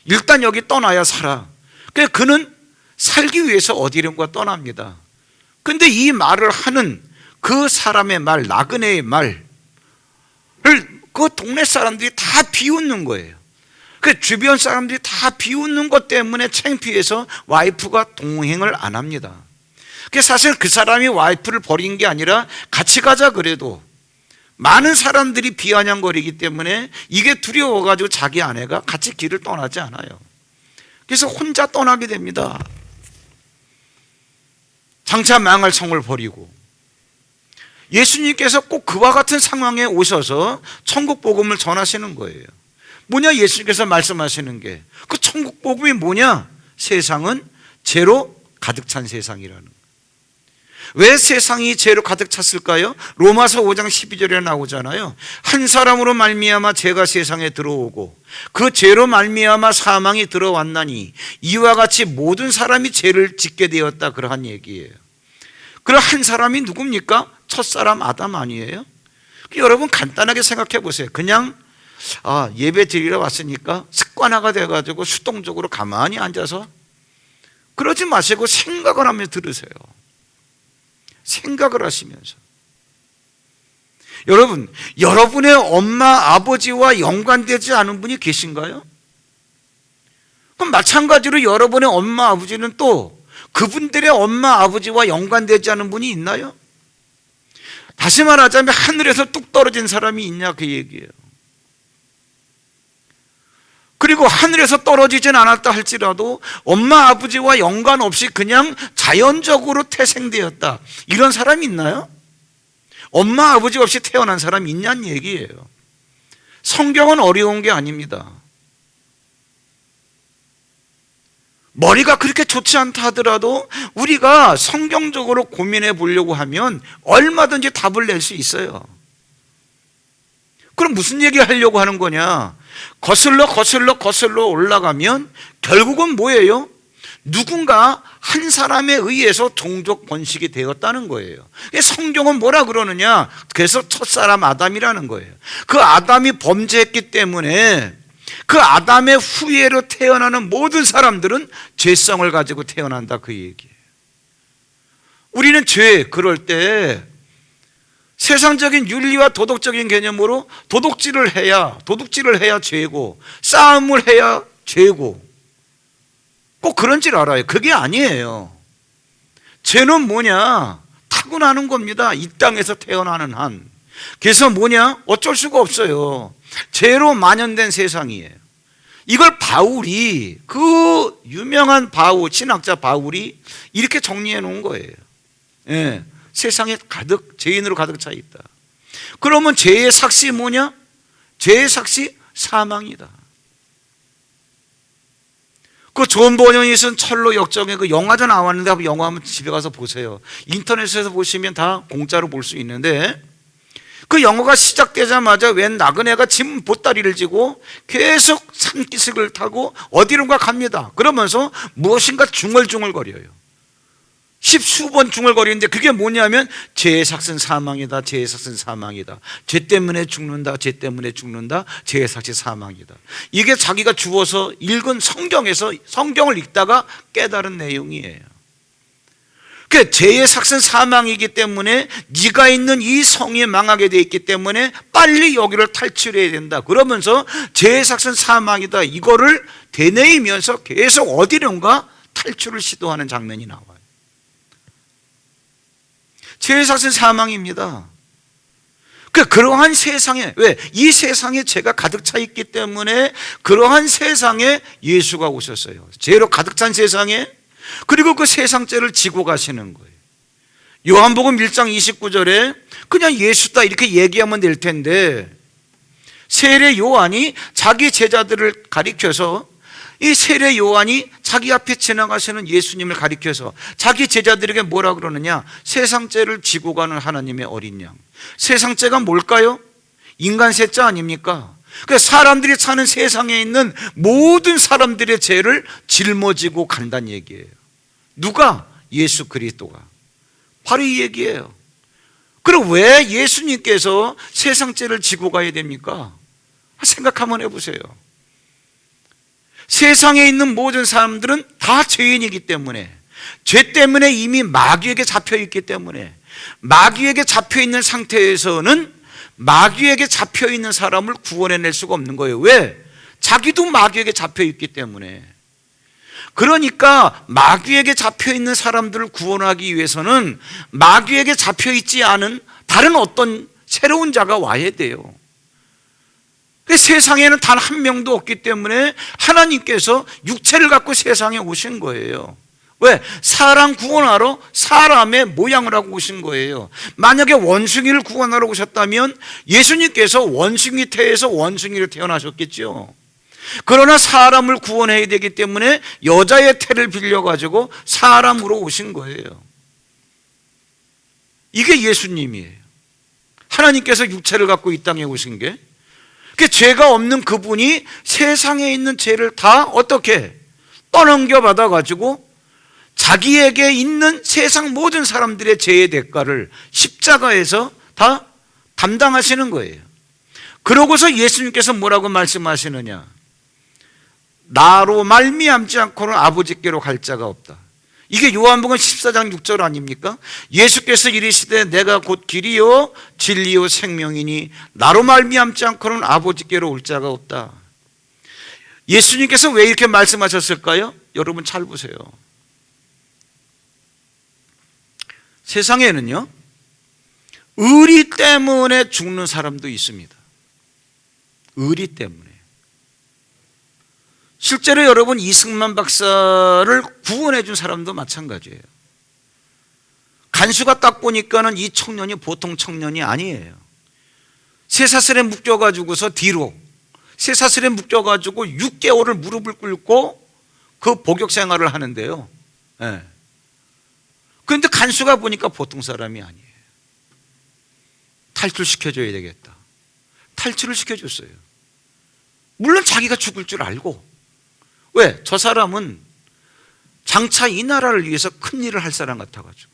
일단 여기 떠나야 살아. 그래서 그는 살기 위해서 어디론가 떠납니다. 그런데 이 말을 하는 그 사람의 말, 나그네의 말을 그 동네 사람들이 다 비웃는 거예요. 그 주변 사람들이 다 비웃는 것 때문에 창피해서 와이프가 동행을 안 합니다. 사실 그 사람이 와이프를 버린 게 아니라 같이 가자 그래도 많은 사람들이 비아냥거리기 때문에 이게 두려워가지고 자기 아내가 같이 길을 떠나지 않아요. 그래서 혼자 떠나게 됩니다. 장차 망할 성을 버리고. 예수님께서 꼭 그와 같은 상황에 오셔서 천국 복음을 전하시는 거예요. 뭐냐, 예수님께서 말씀하시는 게 그 천국 복음이 뭐냐? 세상은 죄로 가득 찬 세상이라는 거예요. 왜 세상이 죄로 가득 찼을까요? 로마서 5장 12절에 나오잖아요. 한 사람으로 말미암아 죄가 세상에 들어오고 그 죄로 말미암아 사망이 들어왔나니 이와 같이 모든 사람이 죄를 짓게 되었다, 그러한 얘기예요. 그럼 한 사람이 누굽니까? 첫사람 아담 아니에요? 여러분 간단하게 생각해 보세요. 그냥 예배 드리러 왔으니까 습관화가 돼가지고 수동적으로 가만히 앉아서 그러지 마시고 생각을 하며 들으세요. 생각을 하시면서. 여러분, 여러분의 엄마 아버지와 연관되지 않은 분이 계신가요? 그럼 마찬가지로 여러분의 엄마 아버지는 또 그분들의 엄마 아버지와 연관되지 않은 분이 있나요? 다시 말하자면 하늘에서 뚝 떨어진 사람이 있냐, 그 얘기예요. 그리고 하늘에서 떨어지진 않았다 할지라도 엄마 아버지와 연관 없이 그냥 자연적으로 태생되었다, 이런 사람이 있나요? 엄마 아버지 없이 태어난 사람이 있냐는 얘기예요. 성경은 어려운 게 아닙니다. 머리가 그렇게 좋지 않다 하더라도 우리가 성경적으로 고민해 보려고 하면 얼마든지 답을 낼 수 있어요. 그럼 무슨 얘기 하려고 하는 거냐? 거슬러 올라가면 결국은 뭐예요? 누군가 한 사람에 의해서 종족 번식이 되었다는 거예요. 성경은 뭐라 그러느냐? 그래서 첫사람 아담이라는 거예요. 그 아담이 범죄했기 때문에 그 아담의 후예로 태어나는 모든 사람들은 죄성을 가지고 태어난다, 그 얘기예요. 우리는 그럴 때 세상적인 윤리와 도덕적인 개념으로 도둑질을 해야 죄고, 싸움을 해야 죄고, 꼭 그런 줄 알아요. 그게 아니에요. 죄는 뭐냐? 타고나는 겁니다. 이 땅에서 태어나는 한. 그래서 뭐냐? 어쩔 수가 없어요. 죄로 만연된 세상이에요. 이걸 바울이, 그 유명한 신학자 바울이 이렇게 정리해 놓은 거예요. 예, 세상에 죄인으로 가득 차 있다. 그러면 죄의 삭시 뭐냐? 죄의 삭시 사망이다. 그 존 버년이 쓴 철로 역정에 그 영화도 나왔는데 한번 영화 한번 집에 가서 보세요. 인터넷에서 보시면 다 공짜로 볼 수 있는데, 그 영화가 시작되자마자 웬 나그네가 짐 보따리를 지고 계속 산기슭을 타고 어디론가 갑니다. 그러면서 무엇인가 중얼중얼거려요. 십수번 중얼거리는데 그게 뭐냐면 죄의 삭은 사망이다, 죄의 삭은 사망이다, 죄 때문에 죽는다, 죄 때문에 죽는다, 죄의 삭이 사망이다. 이게 자기가 주워서 읽은 성경을 읽다가 깨달은 내용이에요. 그 죄의 삭은 사망이기 때문에 네가 있는 이 성이 망하게 돼 있기 때문에 빨리 여기를 탈출해야 된다. 그러면서 죄의 삭은 사망이다, 이거를 되뇌이면서 계속 어디론가 탈출을 시도하는 장면이 나와요. 죄의 삭은 사망입니다. 그러한 세상에, 왜? 이 세상에 죄가 가득 차 있기 때문에 그러한 세상에 예수가 오셨어요. 죄로 가득 찬 세상에, 그리고 그 세상 죄를 지고 가시는 거예요. 요한복음 1장 29절에 그냥 예수다 이렇게 얘기하면 될 텐데, 세례 요한이 자기 제자들을 가리켜서, 이 세례 요한이 자기 앞에 지나가시는 예수님을 가리켜서 자기 제자들에게 뭐라 그러느냐? 세상 죄를 지고 가는 하나님의 어린 양. 세상 죄가 뭘까요? 인간 셋자 아닙니까? 그러니까 사람들이 사는 세상에 있는 모든 사람들의 죄를 짊어지고 간다는 얘기예요. 누가? 예수 그리스도가. 바로 이 얘기예요. 그럼 왜 예수님께서 세상 죄를 지고 가야 됩니까? 생각 한번 해보세요. 세상에 있는 모든 사람들은 다 죄인이기 때문에, 죄 때문에 이미 마귀에게 잡혀있기 때문에, 마귀에게 잡혀있는 상태에서는 마귀에게 잡혀있는 사람을 구원해낼 수가 없는 거예요. 왜? 자기도 마귀에게 잡혀있기 때문에. 그러니까 마귀에게 잡혀있는 사람들을 구원하기 위해서는 마귀에게 잡혀있지 않은 다른 어떤 새로운 자가 와야 돼요. 세상에는 단 한 명도 없기 때문에 하나님께서 육체를 갖고 세상에 오신 거예요. 왜? 사람 구원하러 사람의 모양을 하고 오신 거예요. 만약에 원숭이를 구원하러 오셨다면 예수님께서 원숭이 태에서 원숭이로 태어나셨겠죠. 그러나 사람을 구원해야 되기 때문에 여자의 태를 빌려가지고 사람으로 오신 거예요. 이게 예수님이에요. 하나님께서 육체를 갖고 이 땅에 오신 게, 죄가 없는 그분이 세상에 있는 죄를 다 어떻게 떠넘겨 받아가지고 자기에게 있는 세상 모든 사람들의 죄의 대가를 십자가에서 다 담당하시는 거예요. 그러고서 예수님께서 뭐라고 말씀하시느냐? 나로 말미암지 않고는 아버지께로 갈 자가 없다. 이게 요한복음 14장 6절 아닙니까? 예수께서 이르시되 내가 곧 길이요 진리요 생명이니 나로 말미암지 않고는 아버지께로 올 자가 없다. 예수님께서 왜 이렇게 말씀하셨을까요? 여러분 잘 보세요. 세상에는요, 의리 때문에 죽는 사람도 있습니다. 의리 때문에. 실제로 여러분 이승만 박사를 구원해 준 사람도 마찬가지예요. 간수가 딱 보니까는 이 청년이 보통 청년이 아니에요. 쇠사슬에 묶여가지고서 뒤로 쇠사슬에 묶여가지고 6개월을 무릎을 꿇고 그 복역 생활을 하는데요. 그런데 간수가 보니까 보통 사람이 아니에요. 탈출시켜줘야 되겠다. 탈출을 시켜줬어요. 물론 자기가 죽을 줄 알고. 왜? 저 사람은 장차 이 나라를 위해서 큰 일을 할 사람 같아가지고.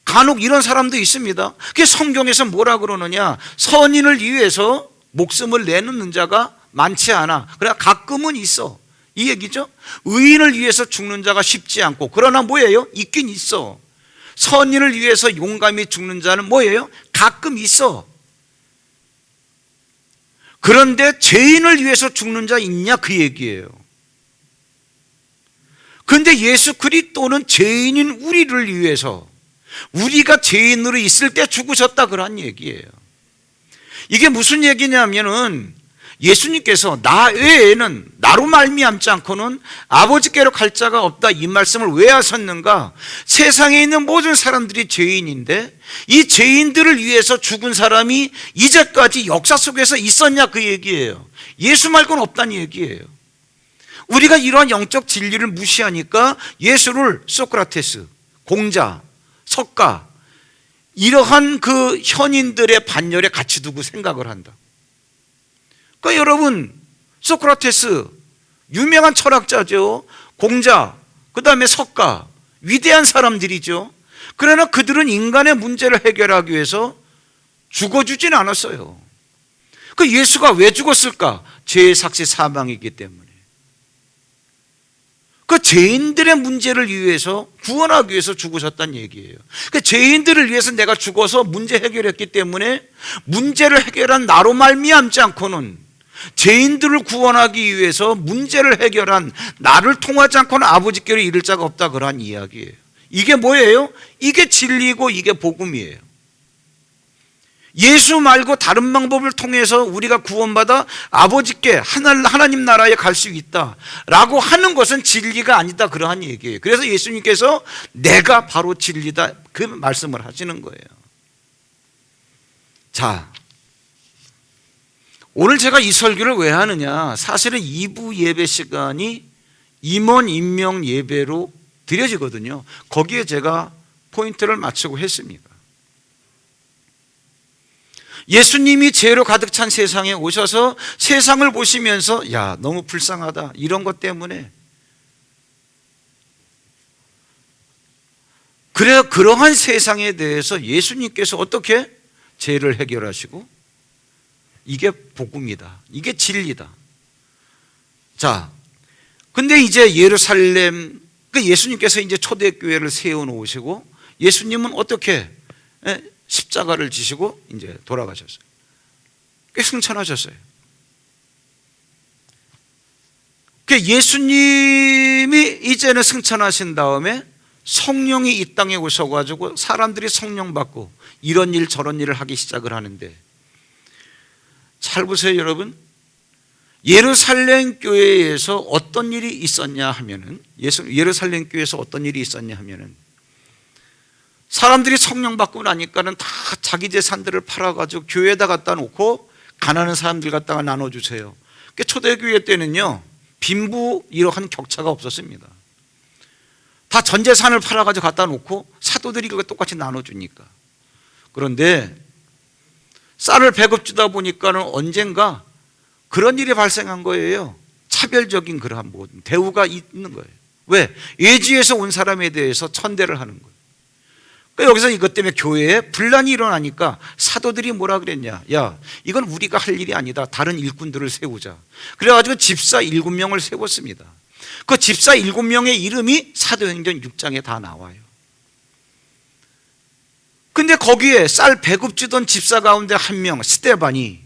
간혹 이런 사람도 있습니다. 그게 성경에서 뭐라 그러느냐? 선인을 위해서 목숨을 내놓는 자가 많지 않아. 그러나 가끔은 있어. 이 얘기죠. 의인을 위해서 죽는 자가 쉽지 않고, 그러나 뭐예요? 있긴 있어. 선인을 위해서 용감히 죽는 자는 뭐예요? 가끔 있어. 그런데 죄인을 위해서 죽는 자 있냐? 그 얘기예요. 그런데 예수 그리스도는 죄인인 우리를 위해서, 우리가 죄인으로 있을 때 죽으셨다, 그런 얘기예요. 이게 무슨 얘기냐면은 예수님께서 나 외에는, 나로 말미암지 않고는 아버지께로 갈 자가 없다, 이 말씀을 왜 하셨는가? 세상에 있는 모든 사람들이 죄인인데 이 죄인들을 위해서 죽은 사람이 이제까지 역사 속에서 있었냐, 그 얘기예요. 예수 말고는 없다는 얘기예요. 우리가 이러한 영적 진리를 무시하니까 예수를 소크라테스, 공자, 석가, 이러한 그 현인들의 반열에 같이 두고 생각을 한다. 그러니까 여러분, 소크라테스 유명한 철학자죠. 공자, 그 다음에 석가, 위대한 사람들이죠. 그러나 그들은 인간의 문제를 해결하기 위해서 죽어주진 않았어요. 그 예수가 왜 죽었을까? 죄의 삭시 사망이기 때문에. 그 죄인들의 문제를 위해서, 구원하기 위해서 죽으셨다는 얘기예요. 그 죄인들을 위해서 내가 죽어서 문제 해결했기 때문에 문제를 해결한 나로 말미암지 않고는, 죄인들을 구원하기 위해서 문제를 해결한 나를 통하지 않고는 아버지께로 이를 자가 없다, 그러한 이야기예요. 이게 뭐예요? 이게 진리고 이게 복음이에요. 예수 말고 다른 방법을 통해서 우리가 구원받아 아버지께, 하나님 나라에 갈 수 있다라고 하는 것은 진리가 아니다, 그러한 얘기예요. 그래서 예수님께서 내가 바로 진리다, 그 말씀을 하시는 거예요. 자, 오늘 제가 이 설교를 왜 하느냐? 사실은 2부 예배 시간이 임원 임명 예배로 드려지거든요. 거기에 제가 포인트를 맞추고 했습니다. 예수님이 죄로 가득 찬 세상에 오셔서 세상을 보시면서 야, 너무 불쌍하다, 이런 것 때문에, 그래야 그러한 세상에 대해서 예수님께서 어떻게 죄를 해결하시고, 이게 복음이다, 이게 진리다. 자, 근데 이제 예루살렘, 그 예수님께서 이제 초대교회를 세워놓으시고 예수님은 어떻게 십자가를 지시고 이제 돌아가셨어요. 꽤 승천하셨어요. 예수님이 이제는 승천하신 다음에 성령이 이 땅에 오셔가지고 사람들이 성령 받고 이런 일 저런 일을 하기 시작을 하는데, 잘 보세요 여러분. 예루살렘 교회에서 어떤 일이 있었냐 하면은, 예루살렘 교회에서 어떤 일이 있었냐 하면은, 사람들이 성령 받고 나니까는 다 자기 재산들을 팔아가지고 교회에다 갖다 놓고 가난한 사람들 갖다가 나눠주세요. 초대교회 때는요, 빈부 이러한 격차가 없었습니다. 다 전 재산을 팔아가지고 갖다 놓고 사도들이 그거 똑같이 나눠주니까. 그런데 쌀을 배급 주다 보니까는 언젠가 그런 일이 발생한 거예요. 차별적인 그러한 모든 대우가 있는 거예요. 왜? 외지에서 온 사람에 대해서 천대를 하는 거예요. 그러니까 여기서 이것 때문에 교회에 분란이 일어나니까 사도들이 뭐라 그랬냐? 야, 이건 우리가 할 일이 아니다, 다른 일꾼들을 세우자. 그래가지고 집사 7명을 세웠습니다. 그 집사 7명의 이름이 사도행전 6장에 다 나와요. 근데 거기에 쌀 배급 주던 집사 가운데 한 명, 스데반이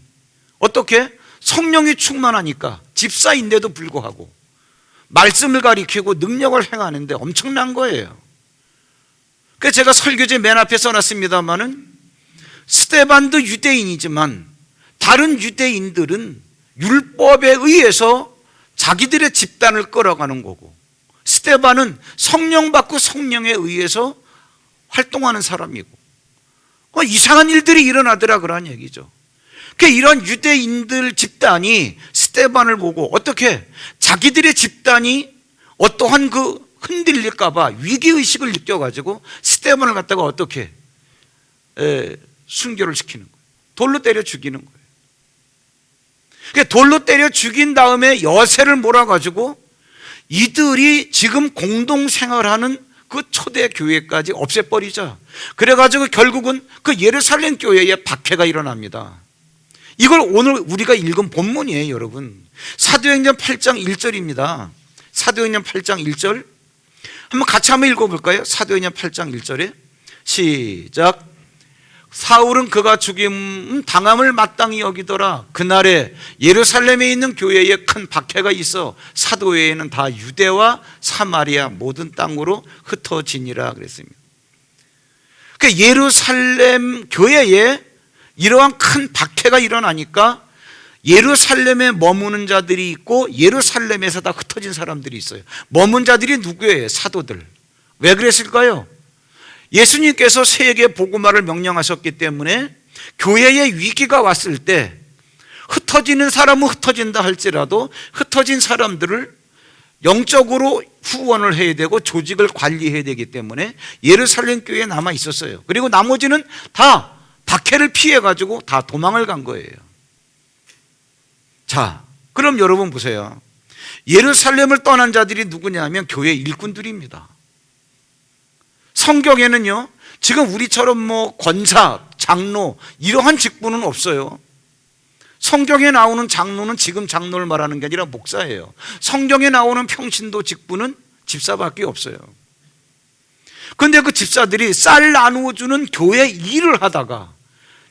어떻게? 성령이 충만하니까 집사인데도 불구하고 말씀을 가리키고 능력을 행하는데 엄청난 거예요. 그래서 제가 설교지 맨 앞에 써놨습니다마는, 스데반도 유대인이지만 다른 유대인들은 율법에 의해서 자기들의 집단을 끌어가는 거고, 스데반은 성령 받고 성령에 의해서 활동하는 사람이고, 이상한 일들이 일어나더라, 그런 얘기죠. 이런 유대인들 집단이 스데반을 보고 어떻게 자기들의 집단이 어떠한 그 흔들릴까봐 위기의식을 느껴가지고 스데반을 갖다가 어떻게 순교를 시키는 거예요. 돌로 때려 죽이는 거예요. 돌로 때려 죽인 다음에 여세를 몰아가지고 이들이 지금 공동생활하는 그 초대교회까지 없애버리자. 그래가지고 결국은 그 예루살렘 교회에 박해가 일어납니다. 이걸 오늘 우리가 읽은 본문이에요, 여러분. 사도행전 8장 1절입니다. 사도행전 8장 1절 한번 같이 한번 읽어볼까요? 사도행전 8장 1절에 시작. 사울은 그가 죽임 당함을 마땅히 여기더라. 그날에 예루살렘에 있는 교회에 큰 박해가 있어 사도 외에는 다 유대와 사마리아 모든 땅으로 흩어지니라 그랬습니다. 그러니까 예루살렘 교회에 이러한 큰 박해가 일어나니까 예루살렘에 머무는 자들이 있고 예루살렘에서 다 흩어진 사람들이 있어요. 머문 자들이 누구예요? 사도들. 왜 그랬을까요? 예수님께서 세계 복음화를 명령하셨기 때문에 교회에 위기가 왔을 때 흩어지는 사람은 흩어진다 할지라도 흩어진 사람들을 영적으로 후원을 해야 되고 조직을 관리해야 되기 때문에 예루살렘 교회에 남아 있었어요. 그리고 나머지는 다 박해를 피해 가지고 다 도망을 간 거예요. 자, 그럼 여러분 보세요. 예루살렘을 떠난 자들이 누구냐면 교회 일꾼들입니다. 성경에는요, 지금 우리처럼 뭐 권사, 장로 이러한 직분은 없어요. 성경에 나오는 장로는 지금 장로를 말하는 게 아니라 목사예요. 성경에 나오는 평신도 직분은 집사밖에 없어요. 그런데 그 집사들이 쌀 나누어주는 교회 일을 하다가,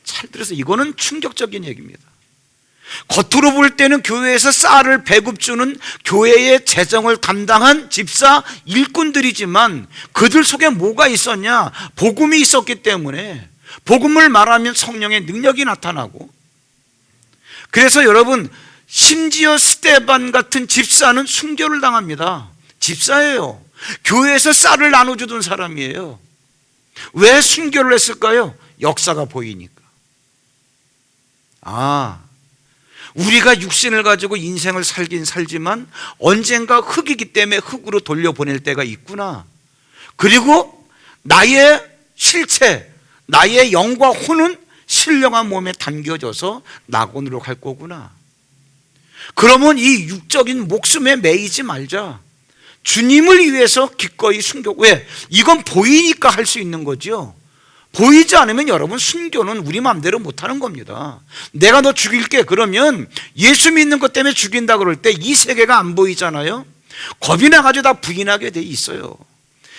잘 들어서 이거는 충격적인 얘기입니다. 겉으로 볼 때는 교회에서 쌀을 배급주는 교회의 재정을 담당한 집사 일꾼들이지만 그들 속에 뭐가 있었냐? 복음이 있었기 때문에 복음을 말하면 성령의 능력이 나타나고, 그래서 여러분 심지어 스데반 같은 집사는 순교를 당합니다. 집사예요. 교회에서 쌀을 나눠주던 사람이에요. 왜 순교를 했을까요? 역사가 보이니까. 우리가 육신을 가지고 인생을 살긴 살지만 언젠가 흙이기 때문에 흙으로 돌려보낼 때가 있구나. 그리고 나의 실체, 나의 영과 혼은 신령한 몸에 담겨져서 낙원으로 갈 거구나. 그러면 이 육적인 목숨에 매이지 말자. 주님을 위해서 기꺼이 순교. 왜? 이건 보이니까 할 수 있는 거죠. 보이지 않으면 여러분 순교는 우리 마음대로 못하는 겁니다. 내가 너 죽일게 그러면 예수 믿는 것 때문에 죽인다 그럴 때 이 세계가 안 보이잖아요. 겁이 나가지고 다 부인하게 돼 있어요.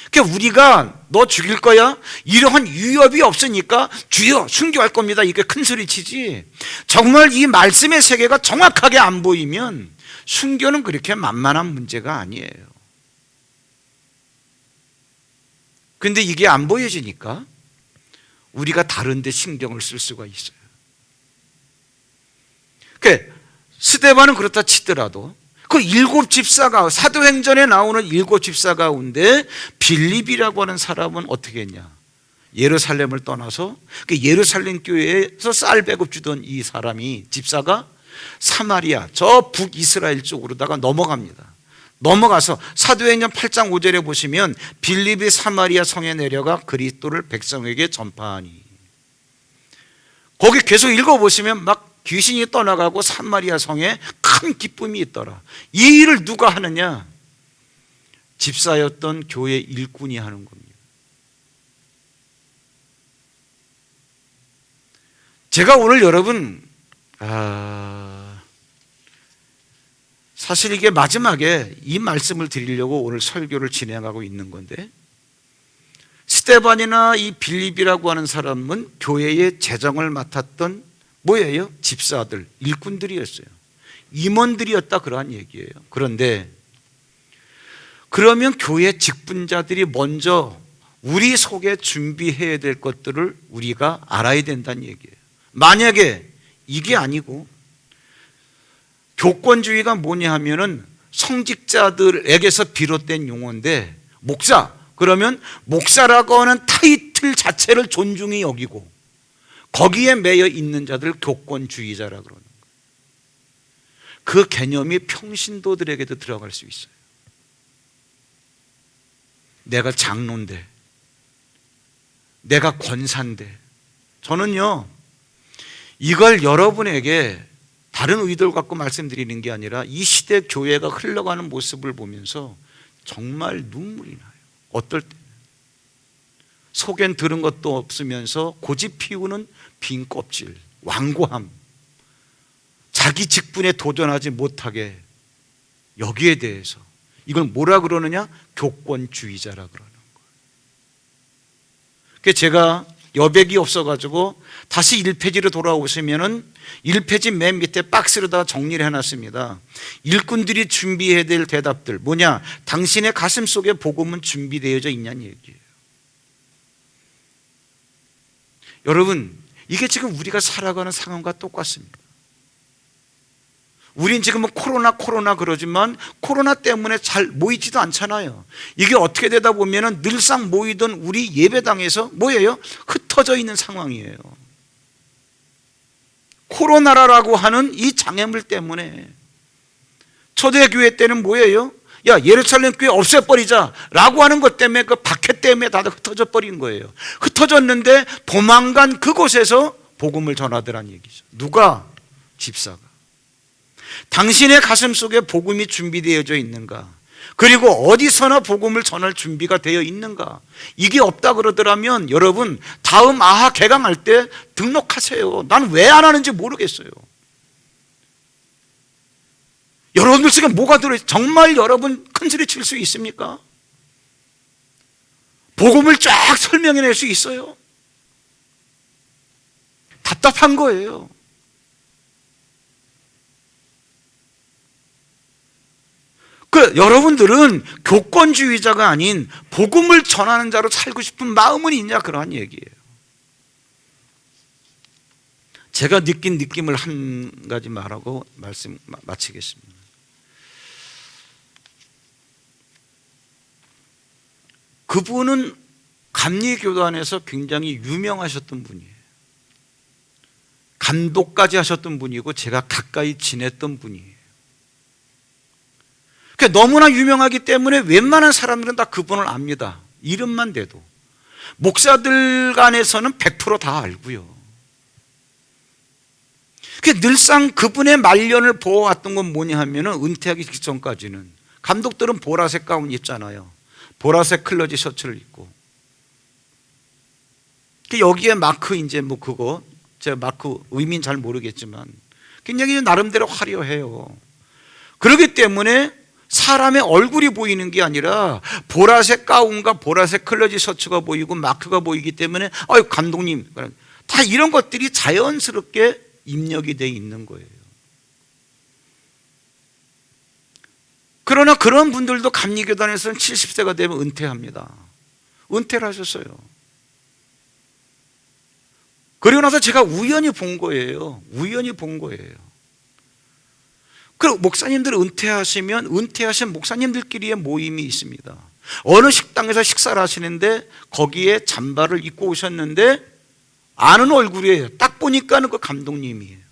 그러니까 우리가 너 죽일 거야? 이러한 위협이 없으니까 주여 순교할 겁니다 이게 큰 소리 치지, 정말 이 말씀의 세계가 정확하게 안 보이면 순교는 그렇게 만만한 문제가 아니에요. 근데 이게 안 보여지니까 우리가 다른 데 신경을 쓸 수가 있어요. 그러니까 스데반은 그렇다 치더라도 그 7 집사가, 사도행전에 나오는 7 집사 가운데 빌립이라고 하는 사람은 어떻게 했냐? 예루살렘을 떠나서 그 예루살렘 교회에서 쌀 배급 주던 이 사람이, 집사가 사마리아 저 북이스라엘 쪽으로다가 넘어갑니다. 넘어가서 사도행전 8장 5절에 보시면 빌립이 사마리아 성에 내려가 그리스도를 백성에게 전파하니, 거기 계속 읽어보시면 막 귀신이 떠나가고 사마리아 성에 큰 기쁨이 있더라. 이 일을 누가 하느냐? 집사였던 교회 일꾼이 하는 겁니다. 제가 오늘 여러분 사실 이게 마지막에 이 말씀을 드리려고 오늘 설교를 진행하고 있는 건데, 스데반이나 이 빌립이라고 하는 사람은 교회의 재정을 맡았던 뭐예요? 집사들, 일꾼들이었어요. 임원들이었다 그러한 얘기예요. 그런데 그러면 교회 직분자들이 먼저 우리 속에 준비해야 될 것들을 우리가 알아야 된다는 얘기예요. 만약에 이게 아니고 교권주의가 뭐냐 하면은 성직자들에게서 비롯된 용어인데, 목사 그러면 목사라고 하는 타이틀 자체를 존중히 여기고 거기에 매여 있는 자들 교권주의자라 그러는 거예요. 그 개념이 평신도들에게도 들어갈 수 있어요. 내가 장로인데, 내가 권사인데, 저는요 이걸 여러분에게 다른 의도를 갖고 말씀드리는 게 아니라 이 시대 교회가 흘러가는 모습을 보면서 정말 눈물이 나요. 어떨 때 속엔 들은 것도 없으면서 고집 피우는 빈 껍질, 완고함, 자기 직분에 도전하지 못하게, 여기에 대해서 이걸 뭐라 그러느냐? 교권주의자라 그러는 거예요. 그래서 제가 여백이 없어가지고 다시 1페이지로 돌아오시면은 1페이지 맨 밑에 박스로다가 정리를 해놨습니다. 일꾼들이 준비해야 될 대답들 뭐냐? 당신의 가슴 속에 복음은 준비되어져 있냐는 얘기예요. 여러분, 이게 지금 우리가 살아가는 상황과 똑같습니다. 우린 지금은 코로나 그러지만 코로나 때문에 잘 모이지도 않잖아요. 이게 어떻게 되다 보면은 늘상 모이던 우리 예배당에서 뭐예요? 흩어져 있는 상황이에요. 코로나라고 하는 이 장애물 때문에. 초대교회 때는 뭐예요? 야, 예루살렘 교회 없애버리자 라고 하는 것 때문에, 그 박해 때문에 다들 흩어져 버린 거예요. 흩어졌는데 도망간 그곳에서 복음을 전하더란 얘기죠. 누가? 집사가. 당신의 가슴 속에 복음이 준비되어져 있는가? 그리고 어디서나 복음을 전할 준비가 되어 있는가? 이게 없다 그러더라면 여러분, 다음 아하 개강할 때 등록하세요. 난 왜 안 하는지 모르겠어요. 여러분들 속에 뭐가 들어있어요? 정말 여러분 큰 소리 칠 수 있습니까? 복음을 쫙 설명해낼 수 있어요? 답답한 거예요. 여러분들은 교권주의자가 아닌 복음을 전하는 자로 살고 싶은 마음은 있냐, 그러한 얘기예요. 제가 느낀 느낌을 한 가지 말하고 말씀 마치겠습니다. 그분은 감리교단에서 굉장히 유명하셨던 분이에요. 감독까지 하셨던 분이고 제가 가까이 지냈던 분이에요. 너무나 유명하기 때문에 웬만한 사람들은 다 그분을 압니다. 이름만 대도. 목사들 간에서는 100% 다 알고요. 늘상 그분의 말년을 보아왔던 건 뭐냐 하면 은퇴하기 직전까지는 감독들은 보라색 가운 입잖아요. 보라색 클러지 셔츠를 입고. 여기에 마크 이제 뭐 그거, 제가 마크 의미는 잘 모르겠지만 굉장히 나름대로 화려해요. 그렇기 때문에 사람의 얼굴이 보이는 게 아니라 보라색 가운과 보라색 클러지 셔츠가 보이고 마크가 보이기 때문에 아유 감독님, 다 이런 것들이 자연스럽게 입력이 돼 있는 거예요. 그러나 그런 분들도 감리교단에서는 70세가 되면 은퇴합니다. 은퇴를 하셨어요. 그리고 나서 제가 우연히 본 거예요. 그리고 목사님들 은퇴하시면 은퇴하신 목사님들끼리의 모임이 있습니다. 어느 식당에서 식사를 하시는데 거기에 잠바를 입고 오셨는데 아는 얼굴이에요. 딱 보니까는 그 감독님이에요.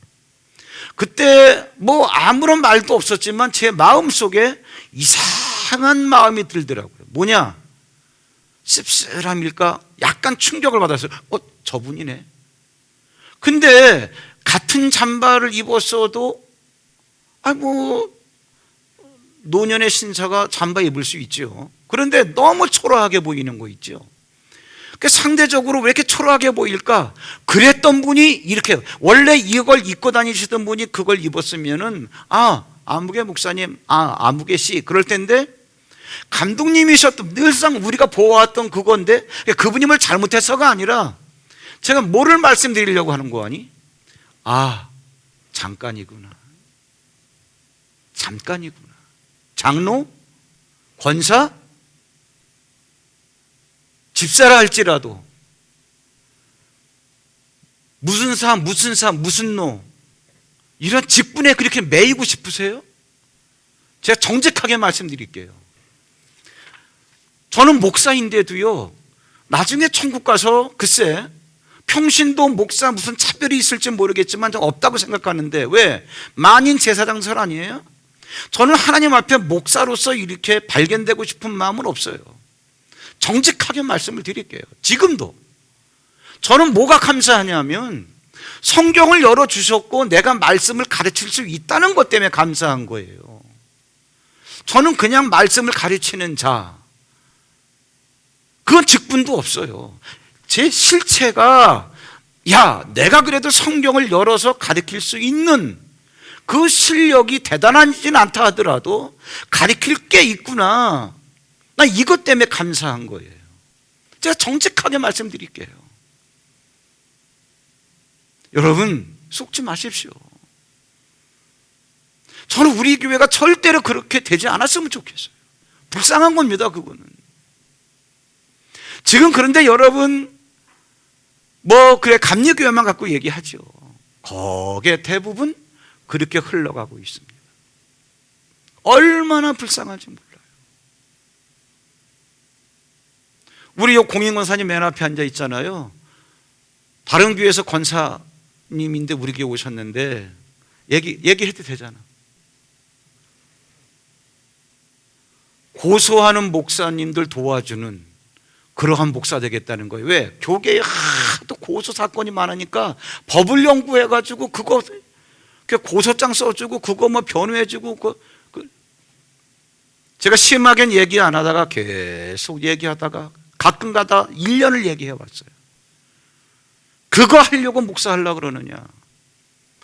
그때 뭐 아무런 말도 없었지만 제 마음속에 이상한 마음이 들더라고요. 뭐냐? 씁쓸함일까? 약간 충격을 받았어요. 저분이네. 근데 같은 잠바를 입었어도 노년의 신사가 잠바 입을 수 있죠. 그런데 너무 초라하게 보이는 거 있죠. 상대적으로 왜 이렇게 초라하게 보일까? 그랬던 분이 이렇게, 원래 이걸 입고 다니시던 분이 그걸 입었으면은 아무개 목사님, 아무개 씨 그럴 텐데, 감독님이셨던, 늘상 우리가 보아왔던 그건데 그분이 뭘 잘못해서가 아니라 제가 뭐를 말씀드리려고 하는 거 아니? 잠깐이구나. 장로? 권사? 집사라 할지라도 무슨 노, 이런 직분에 그렇게 매이고 싶으세요? 제가 정직하게 말씀드릴게요. 저는 목사인데도요, 나중에 천국 가서 글쎄 평신도 목사 무슨 차별이 있을지 모르겠지만 저는 없다고 생각하는데, 왜? 만인 제사장설 아니에요? 저는 하나님 앞에 목사로서 이렇게 발견되고 싶은 마음은 없어요. 정직하게 말씀을 드릴게요. 지금도 저는 뭐가 감사하냐면 성경을 열어주셨고 내가 말씀을 가르칠 수 있다는 것 때문에 감사한 거예요. 저는 그냥 말씀을 가르치는 자, 그건 직분도 없어요. 제 실체가 내가 그래도 성경을 열어서 가르칠 수 있는 그 실력이 대단하지는 않다 하더라도 가리킬 게 있구나. 나 이것 때문에 감사한 거예요. 제가 정직하게 말씀드릴게요. 여러분 속지 마십시오. 저는 우리 교회가 절대로 그렇게 되지 않았으면 좋겠어요. 불쌍한 겁니다. 그거는. 지금 그런데 여러분 그래 감리교회만 갖고 얘기하죠. 거기에 대부분 그렇게 흘러가고 있습니다. 얼마나 불쌍한지 몰라요. 우리 요 공인권사님 맨 앞에 앉아 있잖아요. 다른 교회에서 권사님인데 우리 교회 오셨는데 얘기해도 되잖아. 고소하는 목사님들 도와주는 그러한 목사 되겠다는 거예요. 왜? 교계에 하도 고소 사건이 많으니까 법을 연구해가지고 그거 고소장 써주고 그거 변호해주고 제가 심하게는 얘기 안 하다가 계속 얘기하다가 가끔 가다 1년을 얘기해왔어요. 그거 하려고 목사 하려고 그러느냐.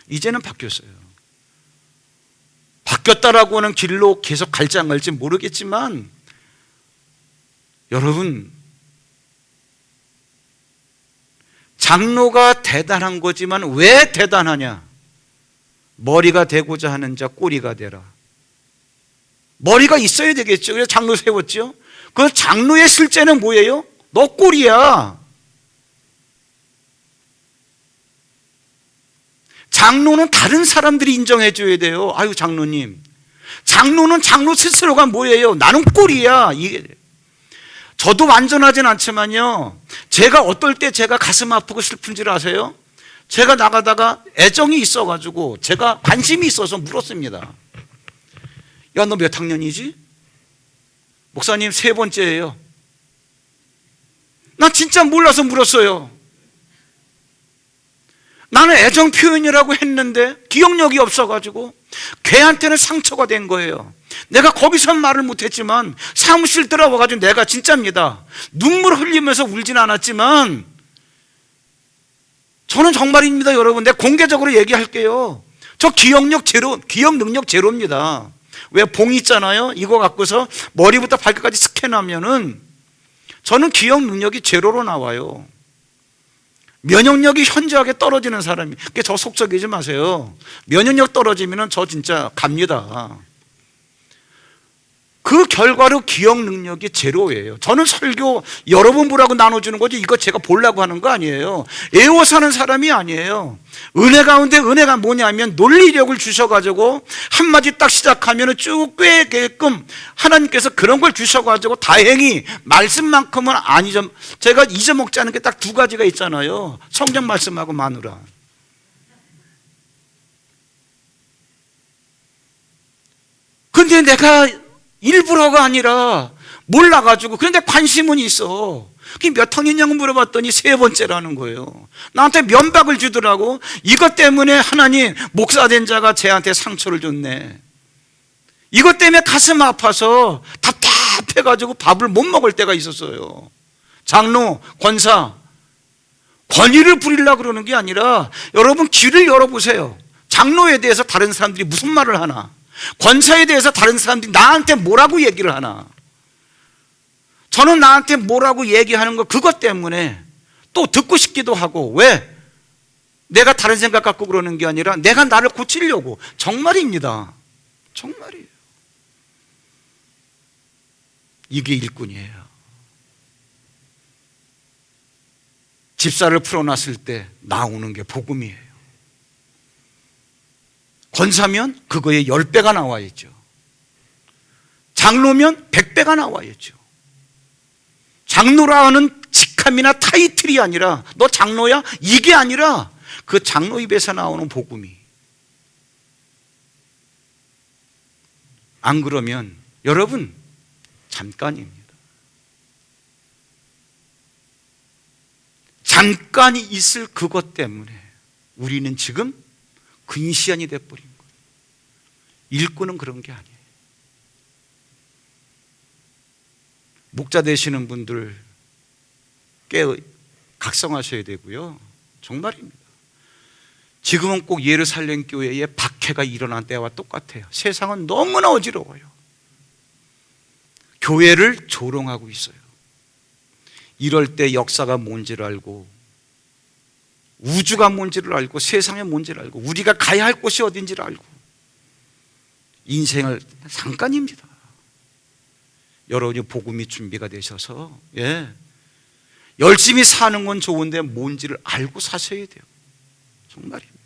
이제는 바뀌었어요. 바뀌었다라고 하는 길로 계속 갈지 안 갈지 모르겠지만 여러분 장로가 대단한 거지만 왜 대단하냐? 머리가 되고자 하는 자 꼬리가 되라. 머리가 있어야 되겠죠. 그래서 장로 세웠죠. 그 장로의 실제는 뭐예요? 너 꼬리야. 장로는 다른 사람들이 인정해 줘야 돼요. 아유 장로님. 장로는 장로 스스로가 뭐예요? 나는 꼬리야. 이게 저도 완전하진 않지만요. 제가 어떨 때 제가 가슴 아프고 슬픈지를 아세요? 제가 나가다가 애정이 있어가지고 제가 관심이 있어서 물었습니다. 야, 너 몇 학년이지? 목사님 3번째예요. 나 진짜 몰라서 물었어요. 나는 애정 표현이라고 했는데 기억력이 없어가지고 걔한테는 상처가 된 거예요. 내가 거기서 말을 못했지만 사무실 들어와가지고 내가 진짜입니다. 눈물 흘리면서 울진 않았지만 저는 정말입니다. 여러분 내가 공개적으로 얘기할게요. 저 기억 능력 제로입니다. 왜 봉 있잖아요. 이거 갖고서 머리부터 발끝까지 스캔하면은 저는 기억 능력이 제로로 나와요. 면역력이 현저하게 떨어지는 사람이. 그게 저 속썩이지 마세요. 면역력 떨어지면은 저 진짜 갑니다. 그 결과로 기억 능력이 제로예요. 저는 설교 여러 번 보라고 나눠주는 거지 이거 제가 보려고 하는 거 아니에요. 애워사는 사람이 아니에요. 은혜 가운데 은혜가 뭐냐면 논리력을 주셔가지고 한마디 딱 시작하면 쭉 꿰게끔 하나님께서 그런 걸 주셔가지고 다행히 말씀만큼은 안 제가 잊어먹지 않은 게 딱 2가지가 있잖아요. 성경 말씀하고 마누라. 근데 내가 일부러가 아니라 몰라가지고 그런데 관심은 있어. 그게 몇 학년이냐고 물어봤더니 3번째라는 거예요. 나한테 면박을 주더라고. 이것 때문에 하나님 목사 된 자가 쟤한테 상처를 줬네. 이것 때문에 가슴 아파서 답답해가지고 밥을 못 먹을 때가 있었어요. 장로, 권사 권위를 부리려고 그러는 게 아니라 여러분 귀를 열어보세요. 장로에 대해서 다른 사람들이 무슨 말을 하나, 권사에 대해서 다른 사람들이 나한테 뭐라고 얘기를 하나. 저는 나한테 뭐라고 얘기하는 거 그것 때문에 또 듣고 싶기도 하고. 왜? 내가 다른 생각 갖고 그러는 게 아니라 내가 나를 고치려고. 정말입니다. 정말이에요. 이게 일꾼이에요. 집사를 풀어놨을 때 나오는 게 복음이에요. 권사면 그거에 10배가 나와야죠. 장로면 100배가 나와야죠. 장로라 하는 직함이나 타이틀이 아니라 너 장로야? 이게 아니라 그 장로 입에서 나오는 복음이. 안 그러면 여러분 잠깐입니다. 잠깐이 있을 그것 때문에 우리는 지금 근시안이 돼버린 거예요. 일꾼은 그런 게 아니에요. 목자 되시는 분들 각성하셔야 되고요. 정말입니다. 지금은 꼭 예루살렘 교회에 박해가 일어난 때와 똑같아요. 세상은 너무나 어지러워요. 교회를 조롱하고 있어요. 이럴 때 역사가 뭔지를 알고, 우주가 뭔지를 알고, 세상이 뭔지를 알고, 우리가 가야 할 곳이 어딘지를 알고, 인생을 잠깐입니다. 여러분이 복음이 준비가 되셔서 열심히 사는 건 좋은데 뭔지를 알고 사셔야 돼요. 정말입니다.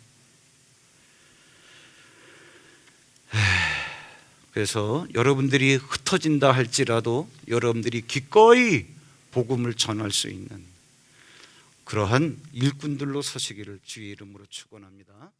그래서 여러분들이 흩어진다 할지라도 여러분들이 기꺼이 복음을 전할 수 있는 그러한 일꾼들로 서시기를 주의 이름으로 축원합니다.